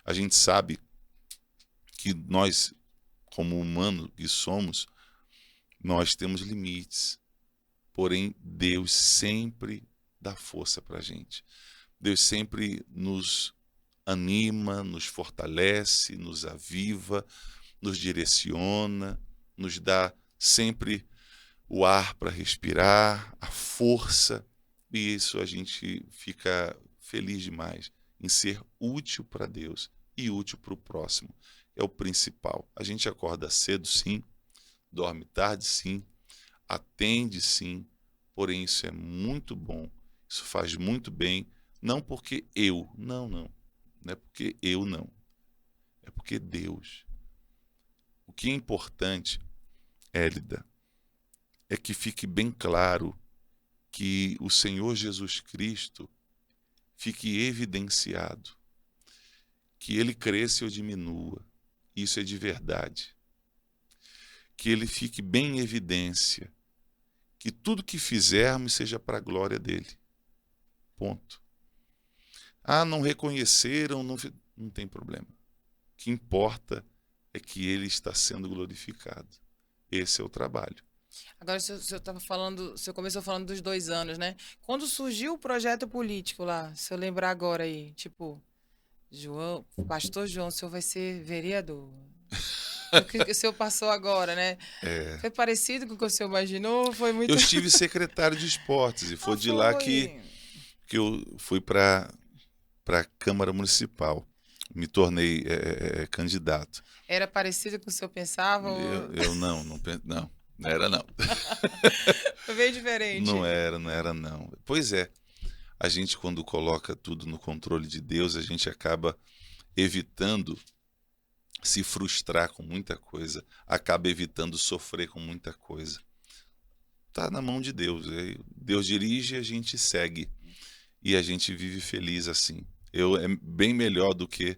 A gente sabe que nós, como humanos que somos, nós temos limites. Porém, Deus sempre dá força para a gente. Deus sempre nos anima, nos fortalece, nos aviva, nos direciona, nos dá sempre o ar para respirar, a força. E isso a gente fica feliz demais em ser útil para Deus e útil para o próximo. É o principal. A gente acorda cedo, sim, dorme tarde, sim, atende, sim, porém isso é muito bom, isso faz muito bem, não porque não é porque eu não, é porque Deus. O que é importante, Hélida, é que fique bem claro que o Senhor Jesus Cristo fique evidenciado, que Ele cresça ou diminua, isso é de verdade, que Ele fique bem em evidência, que tudo que fizermos seja para a glória dele. Ponto. Ah, não reconheceram, não tem problema. O que importa é que ele está sendo glorificado. Esse é o trabalho. Agora, o senhor estava falando, o senhor começou falando dos 2 anos, né? Quando surgiu o projeto político lá, se eu lembrar agora aí, tipo, João, pastor João, o senhor vai ser vereador. O que o senhor passou agora, né? Foi parecido com o que o senhor imaginou? Foi muito. Eu estive secretário de esportes e foi Ah, de lá que eu fui para a Câmara Municipal. Me tornei candidato. Era parecido com o que o senhor pensava? Eu não era não. Foi bem diferente. Não era não. Pois é, a gente quando coloca tudo no controle de Deus, a gente acaba evitando se frustrar com muita coisa, acaba evitando sofrer com muita coisa. Está na mão de Deus. Deus dirige e a gente segue. E a gente vive feliz assim. É bem melhor do que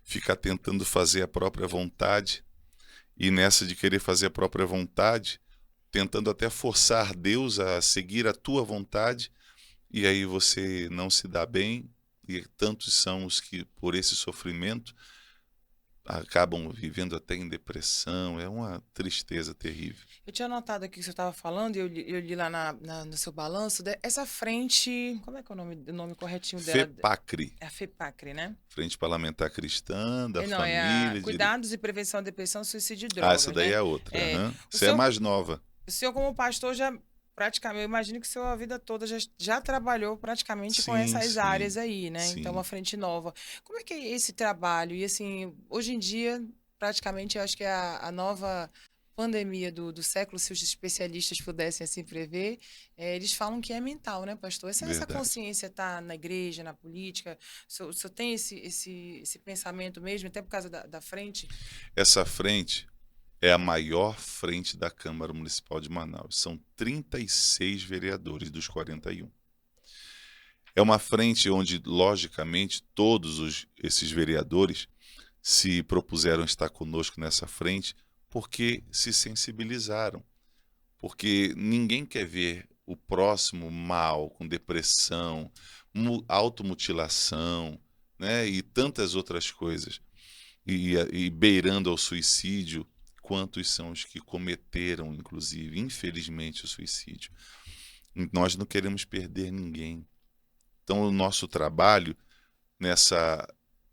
ficar tentando fazer a própria vontade. E nessa de querer fazer a própria vontade, tentando até forçar Deus a seguir a tua vontade, e aí você não se dá bem, e tantos são os que, por esse sofrimento, acabam vivendo até em depressão. É uma tristeza terrível. Eu tinha notado aqui que você estava falando, e eu li lá no seu balanço, essa frente, como é que é o nome corretinho dela? FEPACRE. É a FEPACRE, né? Frente Parlamentar Cristã, da Não, família. Cuidados e Prevenção à Depressão, Suicídio e Drogas, essa daí né? é a outra. É, Você é mais nova. O senhor, como pastor, já praticamente, eu imagino que sua vida toda já trabalhou praticamente com Sim, essas áreas sim, aí, né? Então, sim. uma frente nova. Como é que é esse trabalho? E assim, hoje em dia, praticamente, eu acho que é a nova pandemia do século, se os especialistas pudessem assim prever, eles falam que é mental, né, pastor? Essa Verdade. consciência está na igreja, na política? O senhor tem esse pensamento mesmo, até por causa da frente? Essa frente é a maior frente da Câmara Municipal de Manaus. São 36 vereadores dos 41. É uma frente onde, logicamente, esses vereadores se propuseram estar conosco nessa frente porque se sensibilizaram. Porque ninguém quer ver o próximo mal, com depressão, automutilação, né, e tantas outras coisas, e beirando ao suicídio. Quantos são os que cometeram, inclusive, infelizmente, o suicídio? Nós não queremos perder ninguém. Então, o nosso trabalho nessa,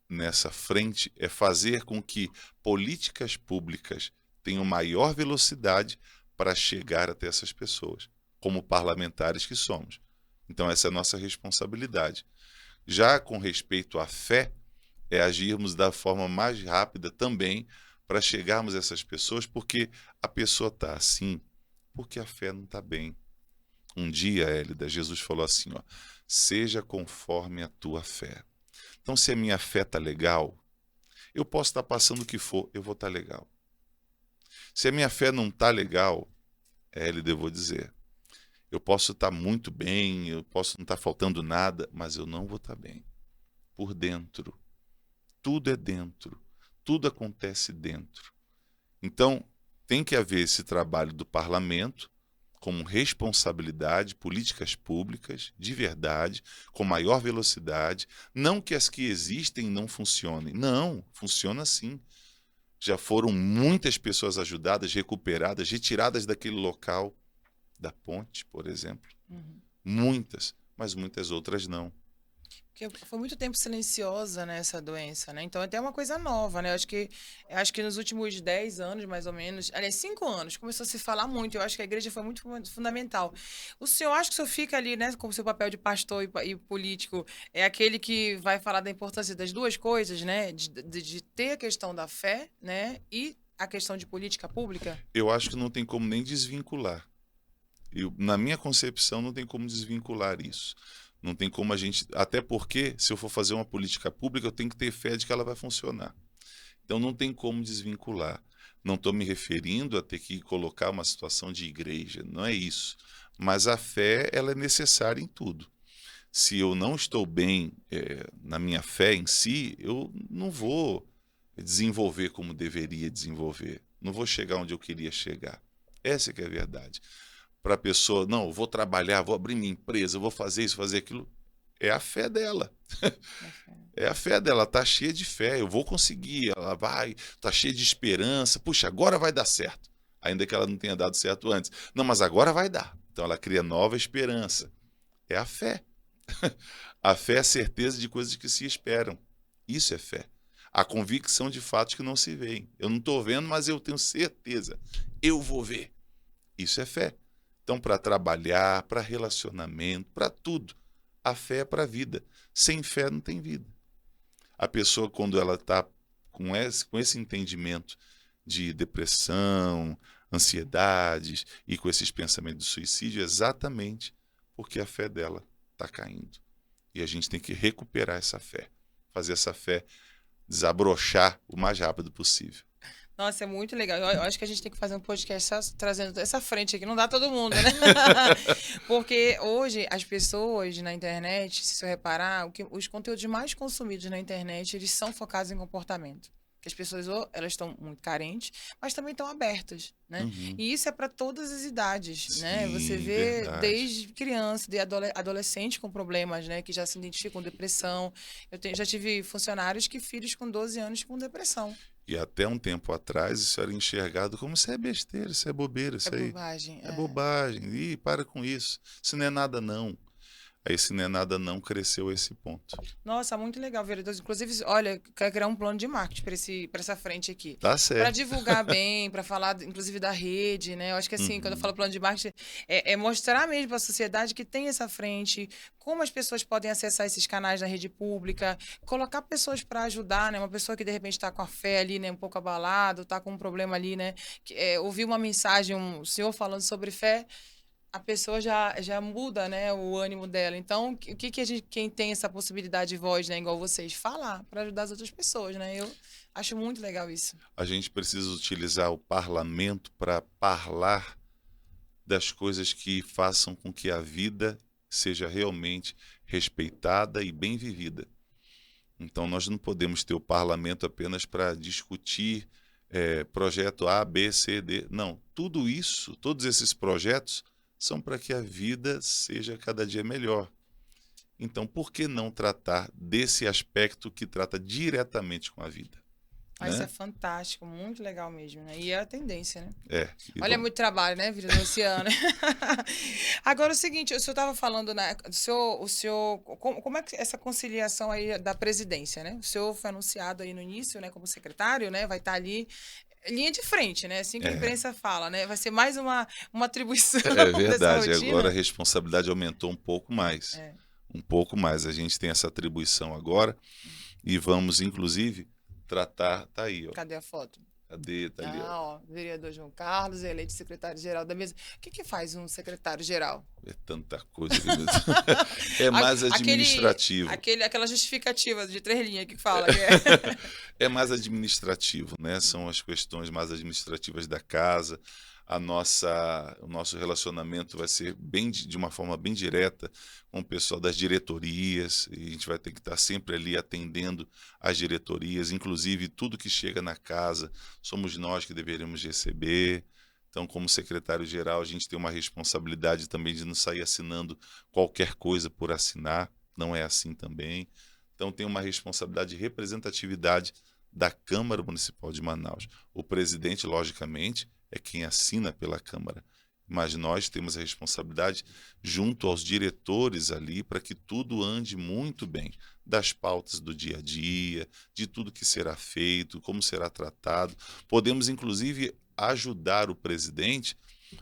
nessa frente é fazer com que políticas públicas tenham maior velocidade para chegar até essas pessoas, como parlamentares que somos. Então, essa é a nossa responsabilidade. Já com respeito à fé, é agirmos da forma mais rápida também para chegarmos a essas pessoas, porque a pessoa está assim, porque a fé não está bem. Um dia, Hélida, Jesus falou assim, ó, seja conforme a tua fé. Então, se a minha fé está legal, eu posso estar passando o que for, eu vou estar legal. Se a minha fé não está legal, Hélida, eu vou dizer, eu posso estar muito bem, eu posso não estar faltando nada, mas eu não vou estar bem. Por dentro. Tudo é dentro. Tudo acontece dentro. Então, tem que haver esse trabalho do parlamento como responsabilidade, políticas públicas, de verdade, com maior velocidade. Não que as que existem não funcionem. Não, funciona sim. Já foram muitas pessoas ajudadas, recuperadas, retiradas daquele local, da ponte, por exemplo. Uhum. Muitas, mas muitas outras não. Porque foi muito tempo silenciosa, né, essa doença, né? Então, é até uma coisa nova, né? Eu acho que nos últimos 10 anos, mais ou menos, aliás, 5 anos, começou a se falar muito. Eu acho que a igreja foi muito fundamental. O senhor acha que o senhor fica ali, né, com o seu papel de pastor e político, é aquele que vai falar da importância das duas coisas, né? De ter a questão da fé, né? E a questão de política pública? Eu acho que não tem como nem desvincular. Na minha concepção, não tem como desvincular isso. Não tem como a gente. Até porque, se eu for fazer uma política pública, eu tenho que ter fé de que ela vai funcionar. Então, não tem como desvincular. Não estou me referindo a ter que colocar uma situação de igreja, não é isso. Mas a fé, ela é necessária em tudo. Se eu não estou bem na minha fé em si, eu não vou desenvolver como deveria desenvolver. Não vou chegar onde eu queria chegar. Essa que é a verdade. Para a pessoa, não, eu vou trabalhar, vou abrir minha empresa, eu vou fazer isso, fazer aquilo. É a fé dela. Da fé. É a fé dela, está cheia de fé, eu vou conseguir, ela vai, está cheia de esperança, puxa, agora vai dar certo. Ainda que ela não tenha dado certo antes. Não, mas agora vai dar. Então ela cria nova esperança. É a fé. A fé é a certeza de coisas que se esperam. Isso é fé. A convicção de fatos que não se veem. Eu não estou vendo, mas eu tenho certeza. Eu vou ver. Isso é fé. Então, para trabalhar, para relacionamento, para tudo, a fé é para a vida. Sem fé não tem vida. A pessoa, quando ela está com esse entendimento de depressão, ansiedades e com esses pensamentos de suicídio, é exatamente porque a fé dela está caindo. E a gente tem que recuperar essa fé, fazer essa fé desabrochar o mais rápido possível. Nossa, é muito legal. Eu acho que a gente tem que fazer um podcast só trazendo essa frente aqui. Não dá todo mundo, né? Porque hoje as pessoas na internet, se você reparar, os conteúdos mais consumidos na internet, eles são focados em comportamento. Que as pessoas, ou elas estão muito carentes, mas também estão abertas, né? Uhum. E isso é para todas as idades, né? Você Sim, vê verdade. desde criança, de adolescente com problemas, né? Que já se identificam com depressão. Já tive funcionários que filhos com 12 anos com depressão. E até um tempo atrás isso era enxergado como isso é besteira, isso é bobeira, É isso aí bobagem, é bobagem. Ih, para com isso. Isso não é nada, não. a esse Não é Nada Não cresceu a esse ponto. Nossa, muito legal, vereador. Inclusive, olha, quero criar um plano de marketing para essa frente aqui. Tá Para certo. divulgar bem, para falar, inclusive, da rede, né? Eu acho que assim, quando eu falo plano de marketing, é mostrar mesmo para a sociedade que tem essa frente, como as pessoas podem acessar esses canais na rede pública, colocar pessoas para ajudar, né? Uma pessoa que de repente está com a fé ali, né, um pouco abalado, está com um problema ali, né? Ouvir uma mensagem, um senhor falando sobre fé, a pessoa já muda, né, o ânimo dela. Então, o que a gente, quem tem essa possibilidade de voz, né, igual vocês, falar para ajudar as outras pessoas, né? Eu acho muito legal isso. A gente precisa utilizar o parlamento para falar das coisas que façam com que a vida seja realmente respeitada e bem vivida. Então, nós não podemos ter o parlamento apenas para discutir projeto A, B, C, D. Não, tudo isso, todos esses projetos são para que a vida seja cada dia melhor. Então, por que não tratar desse aspecto que trata diretamente com a vida? Ah, isso Né? é fantástico, muito legal mesmo, né? E é a tendência, né? Olha, muito trabalho, né, vida do Luciano? Agora, o seguinte, o senhor estava falando, né, como é que essa conciliação aí da presidência, né? O senhor foi anunciado aí no início, né, como secretário, né? Vai estar ali, linha de frente, né? Assim que a imprensa fala, né? Vai ser mais uma atribuição é dessa verdade, rotina. agora a responsabilidade aumentou um pouco mais. Um pouco mais. A gente tem essa atribuição agora e vamos, inclusive, tratar. Tá aí, ó. Cadê a foto? Cadê? Tá ali, ó. Vereador João Carlos, eleito secretário-geral da mesa. O que faz um secretário-geral? É tanta coisa. É mais administrativo. Aquela justificativa de 3 linhas que fala que É mais administrativo, né? São as questões mais administrativas da casa. O nosso relacionamento vai ser de uma forma bem direta com o pessoal das diretorias, e a gente vai ter que estar sempre ali atendendo as diretorias, inclusive tudo que chega na casa, somos nós que deveríamos receber. Então, como secretário-geral, a gente tem uma responsabilidade também de não sair assinando qualquer coisa por assinar, não é assim também. Então, tem uma responsabilidade de representatividade da Câmara Municipal de Manaus. O presidente, logicamente, é quem assina pela Câmara, mas nós temos a responsabilidade junto aos diretores ali para que tudo ande muito bem, das pautas do dia a dia, de tudo que será feito, como será tratado. Podemos, inclusive, ajudar o presidente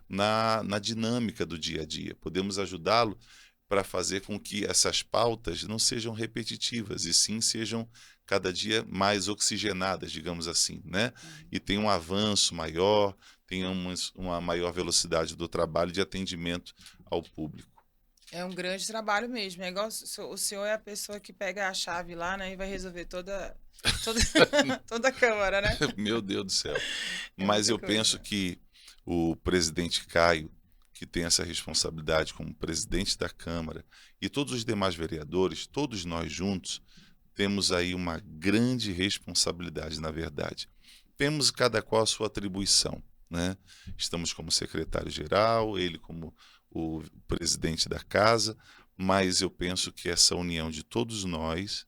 na dinâmica do dia a dia, podemos ajudá-lo para fazer com que essas pautas não sejam repetitivas e sim sejam cada dia mais oxigenadas, digamos assim, né? E tem um avanço maior, tem uma maior velocidade do trabalho de atendimento ao público. É um grande trabalho mesmo. É igual o senhor é a pessoa que pega a chave lá, né, e vai resolver toda a Câmara, né? Meu Deus do céu. Mas eu penso que o presidente Caio, que tem essa responsabilidade como presidente da Câmara, e todos os demais vereadores, todos nós juntos, temos aí uma grande responsabilidade, na verdade. Temos cada qual a sua atribuição, né? Estamos como secretário-geral, ele como o presidente da casa, mas eu penso que essa união de todos nós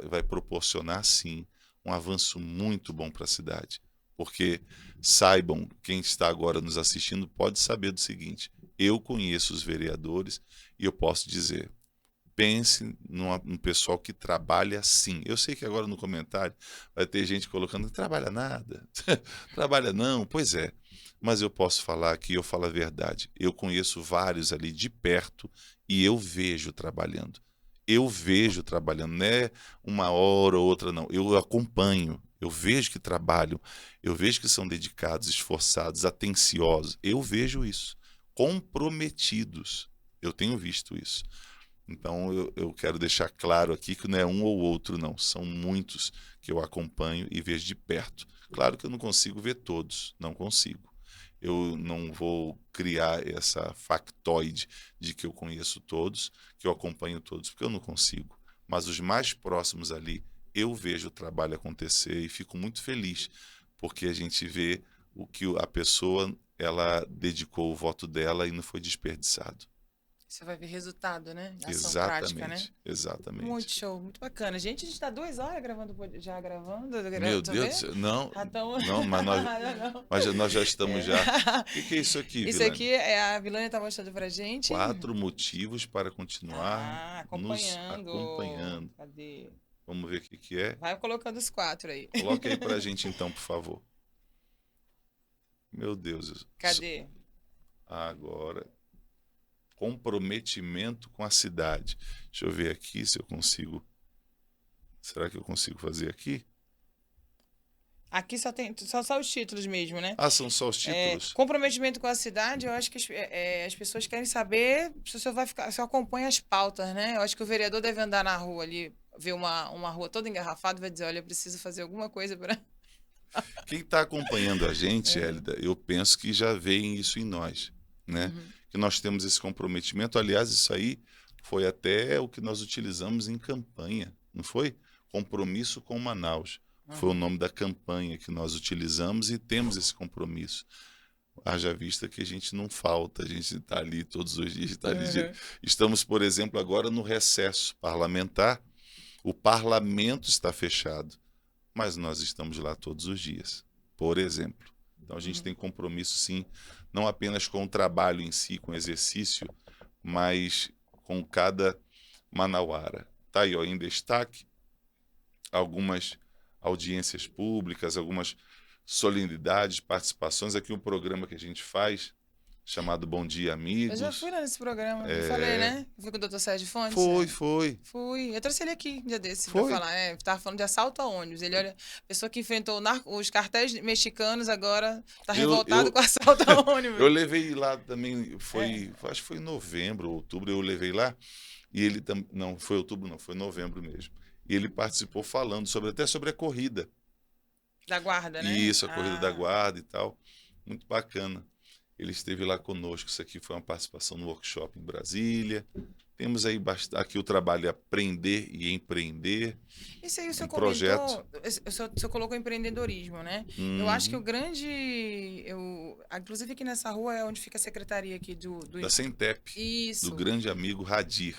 vai proporcionar, sim, um avanço muito bom para a cidade. Porque saibam, quem está agora nos assistindo pode saber do seguinte: eu conheço os vereadores e eu posso dizer, pense num pessoal que trabalha sim. Eu sei que agora no comentário vai ter gente colocando, não trabalha nada, trabalha não, pois é. Mas eu posso falar que eu falo a verdade. Eu conheço vários ali de perto e eu vejo trabalhando. Eu vejo trabalhando, não é uma hora ou outra não. Eu acompanho, eu vejo que trabalham, eu vejo que são dedicados, esforçados, atenciosos. Eu vejo isso. Comprometidos. Eu tenho visto isso. Então, eu quero deixar claro aqui que não é um ou outro, não. São muitos que eu acompanho e vejo de perto. Claro que eu não consigo ver todos, não consigo. Eu não vou criar essa factoide de que eu conheço todos, que eu acompanho todos, porque eu não consigo. Mas os mais próximos ali, eu vejo o trabalho acontecer e fico muito feliz, porque a gente vê o que a pessoa ela dedicou o voto dela e não foi desperdiçado. Você vai ver resultado, né? Ação prática, né? Exatamente. Muito show, muito bacana. Gente, a gente tá 2 horas gravando, já gravando. Meu Tu Deus vê? do céu, não, Já tamo... não, mas nós já estamos já. O que é isso aqui, Isso Vilane? aqui é a Vilânia tá mostrando pra gente. 4 motivos para continuar nos Acompanhando. acompanhando. Cadê? Vamos ver o que é. Vai colocando os 4 aí. Coloque aí pra gente então, por favor. Meu Deus. Cadê? Agora, comprometimento com a cidade. Deixa eu ver aqui se eu consigo. Será que eu consigo fazer aqui? Aqui só tem só os títulos mesmo, né? Ah, são só os títulos? Comprometimento com a cidade, eu acho que as pessoas querem saber se o senhor vai ficar, se acompanha as pautas, né? Eu acho que o vereador deve andar na rua ali, ver uma rua toda engarrafada e vai dizer, olha, eu preciso fazer alguma coisa para... Quem está acompanhando a gente, Hélida, eu penso que já veem isso em nós, né? Que nós temos esse comprometimento. Aliás, isso aí foi até o que nós utilizamos em campanha, não foi? Compromisso com Manaus. Foi o nome da campanha que nós utilizamos e temos esse compromisso. Haja vista que a gente não falta, a gente está ali todos os dias. Tá ali. Estamos, por exemplo, agora no recesso parlamentar. O parlamento está fechado, mas nós estamos lá todos os dias, por exemplo. Então a gente tem compromisso, sim, não apenas com o trabalho em si, com o exercício, mas com cada manauara. Está aí, ó, em destaque, algumas audiências públicas, algumas solenidades, participações. Aqui um programa que a gente faz, chamado Bom Dia, Amigos. Eu já fui lá nesse programa, eu falei, né? Eu fui com o Dr. Sérgio Fontes. Foi. Fui. Eu trouxe ele aqui um dia desse Foi? pra falar. Tava falando de assalto a ônibus. Ele, olha, a pessoa que enfrentou os cartéis mexicanos agora tá revoltado com assalto a ônibus. Eu levei lá também, acho que foi em novembro, outubro, eu levei lá. E ele também, não, foi outubro não, foi novembro mesmo. E ele participou falando até sobre a corrida. Da guarda, né? Isso, a corrida da guarda e tal. Muito bacana. Ele esteve lá conosco. Isso aqui foi uma participação no workshop em Brasília. Temos aí aqui o trabalho Aprender e Empreender. Isso aí o senhor projeto. O senhor colocou empreendedorismo, né? Eu acho que o grande... inclusive aqui nessa rua é onde fica a secretaria aqui da Centep. Isso. Do grande amigo Radir.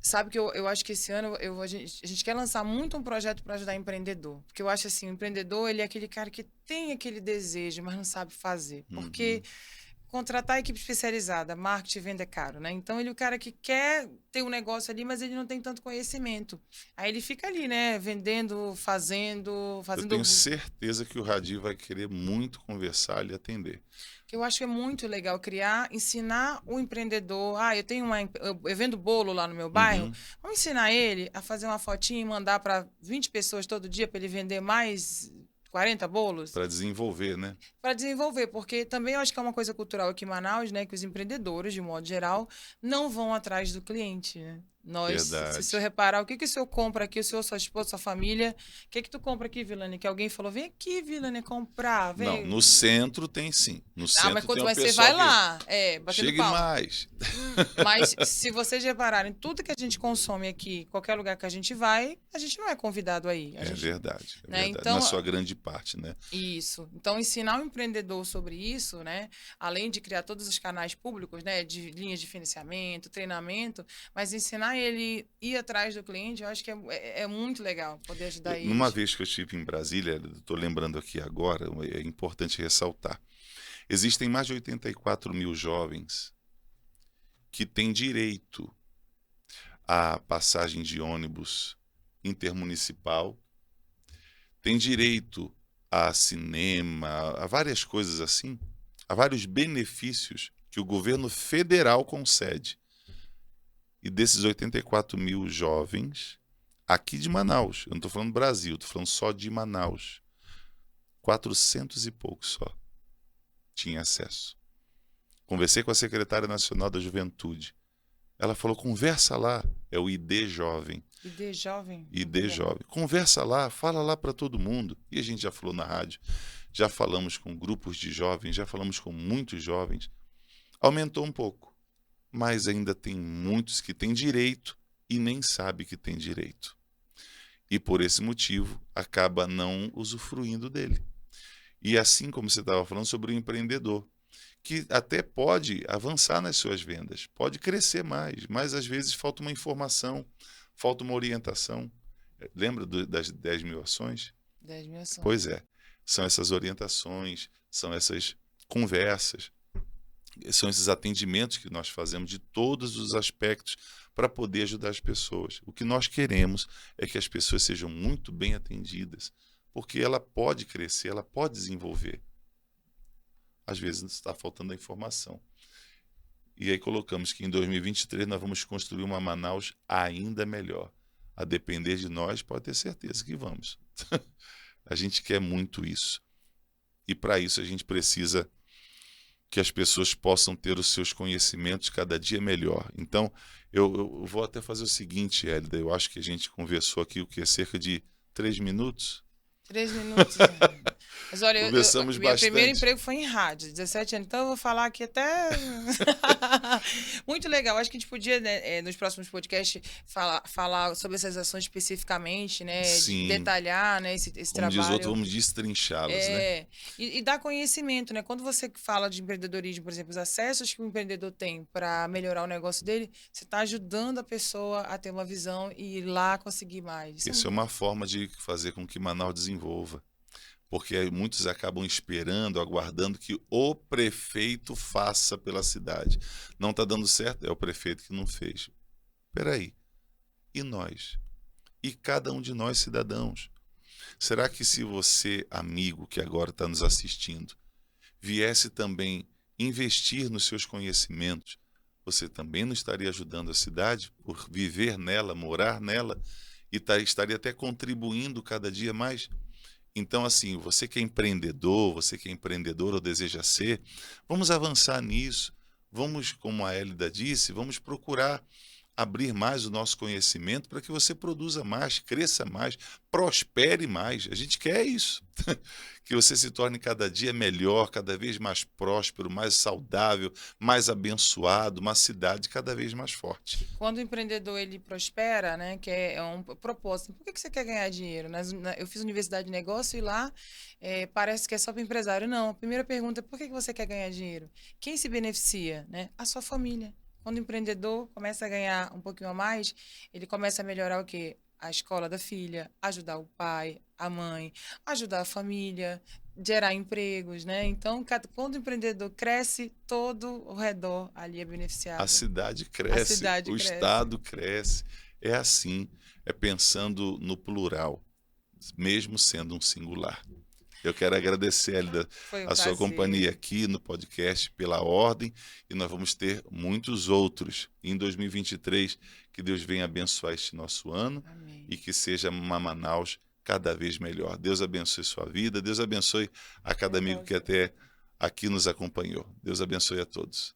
Sabe que eu acho que esse ano a gente quer lançar muito um projeto para ajudar empreendedor. Porque eu acho assim, o empreendedor, ele é aquele cara que tem aquele desejo, mas não sabe fazer. Porque contratar equipe especializada, marketing e venda é caro, né? Então, ele é o cara que quer ter um negócio ali, mas ele não tem tanto conhecimento. Aí ele fica ali, né? Vendendo, fazendo... Eu tenho certeza que o Radir vai querer muito conversar e atender. Que eu acho que é muito legal ensinar o empreendedor. Eu vendo bolo lá no meu bairro. Vamos ensinar ele a fazer uma fotinha e mandar para 20 pessoas todo dia para ele vender mais 40 bolos? Para desenvolver, né? Para desenvolver, porque também eu acho que é uma coisa cultural aqui em Manaus, né? Que os empreendedores, de modo geral, não vão atrás do cliente, né? Se o senhor reparar, o que o senhor compra aqui, o senhor, sua esposa, sua família, o que tu compra aqui, Vilane? Que alguém falou, vem aqui, Vilane, comprar, vem. Não, no centro tem sim. No centro mas quando tem você vai lá, batendo chegue palma. mais. Mas se vocês repararem, tudo que a gente consome aqui, qualquer lugar que a gente vai, a gente não é convidado aí. É verdade. Né? Então, na sua grande parte, né? Isso. Então, ensinar o empreendedor sobre isso, né? Além de criar todos os canais públicos, né? De linhas de financiamento, treinamento, mas ensinar ele ir atrás do cliente, eu acho que é muito legal poder ajudar eles. Numa vez que eu estive em Brasília, estou lembrando aqui agora, é importante ressaltar, existem mais de 84 mil jovens que têm direito à passagem de ônibus intermunicipal, têm direito a cinema, a várias coisas assim, a vários benefícios que o governo federal concede. E desses 84 mil jovens, aqui de Manaus, eu não estou falando Brasil, estou falando só de Manaus, 400 e poucos só tinha acesso. Conversei com a secretária nacional da Juventude. Ela falou, conversa lá, é o ID Jovem. ID Jovem? ID Jovem. Conversa lá, fala lá para todo mundo. E a gente já falou na rádio, já falamos com grupos de jovens, já falamos com muitos jovens. Aumentou um pouco. Mas ainda tem muitos que têm direito e nem sabe que tem direito. E por esse motivo, acaba não usufruindo dele. E assim como você estava falando sobre o empreendedor. que até pode avançar nas suas vendas, pode crescer mais, mas às vezes falta uma informação, falta uma orientação. Lembra das 10 mil ações? 10 mil ações. Pois é, são essas orientações, são essas conversas, são esses atendimentos que nós fazemos de todos os aspectos para poder ajudar as pessoas. O que nós queremos é que as pessoas sejam muito bem atendidas, porque ela pode crescer, ela pode desenvolver. Às vezes está faltando a informação. E aí colocamos que em 2023 nós vamos construir uma Manaus ainda melhor. A depender de nós, pode ter certeza que vamos. A gente quer muito isso. E para isso a gente precisa que as pessoas possam ter os seus conhecimentos cada dia melhor. Então, eu vou até fazer o seguinte, Hélida, eu acho que a gente conversou aqui o que é cerca de 3 minutos. 3 minutos. Mas olha, Conversamos meu bastante. primeiro emprego foi em rádio, 17 anos, então eu vou falar aqui até... Muito legal, acho que a gente podia, né, nos próximos podcasts, falar sobre essas ações especificamente, né? Sim. Detalhar, né, esse Como trabalho. diz outro, vamos destrinchá-los, né? E dar conhecimento, né? Quando você fala de empreendedorismo, por exemplo, os acessos que o empreendedor tem para melhorar o negócio dele, você está ajudando a pessoa a ter uma visão e ir lá conseguir mais. Isso é uma forma de fazer com que Manaus desenvolva. Porque muitos acabam esperando, aguardando que o prefeito faça pela cidade. Não está dando certo, é o prefeito que não fez. Espera aí. E nós? E cada um de nós, cidadãos? Será que se você, amigo, que agora está nos assistindo, viesse também investir nos seus conhecimentos, você também não estaria ajudando a cidade por viver nela, morar nela, e estaria até contribuindo cada dia mais? Então, assim, você que é empreendedor, você que é empreendedor ou deseja ser, vamos avançar nisso. Vamos, como a Hélida disse, vamos procurar abrir mais o nosso conhecimento para que você produza mais, cresça mais, prospere mais. A gente quer isso. Que você se torne cada dia melhor, cada vez mais próspero, mais saudável, mais abençoado, uma cidade cada vez mais forte. Quando o empreendedor ele prospera, né, que é um propósito. Por que você quer ganhar dinheiro? Eu fiz universidade de negócio e lá parece que é só para empresário. Não, a primeira pergunta é por que você quer ganhar dinheiro? Quem se beneficia? Né? A sua família. Quando o empreendedor começa a ganhar um pouquinho a mais, ele começa a melhorar o quê? A escola da filha, ajudar o pai, a mãe, ajudar a família, gerar empregos, né? Então, quando o empreendedor cresce, todo o redor ali é beneficiado. A cidade cresce, o estado cresce. É assim, é pensando no plural, mesmo sendo um singular. Eu quero agradecer, Hélida, a sua companhia aqui no podcast pela ordem, e nós vamos ter muitos outros em 2023. Que Deus venha abençoar este nosso ano. Amém. E que seja uma Manaus cada vez melhor. Deus abençoe sua vida, Deus abençoe a cada amigo que até aqui nos acompanhou. Deus abençoe a todos.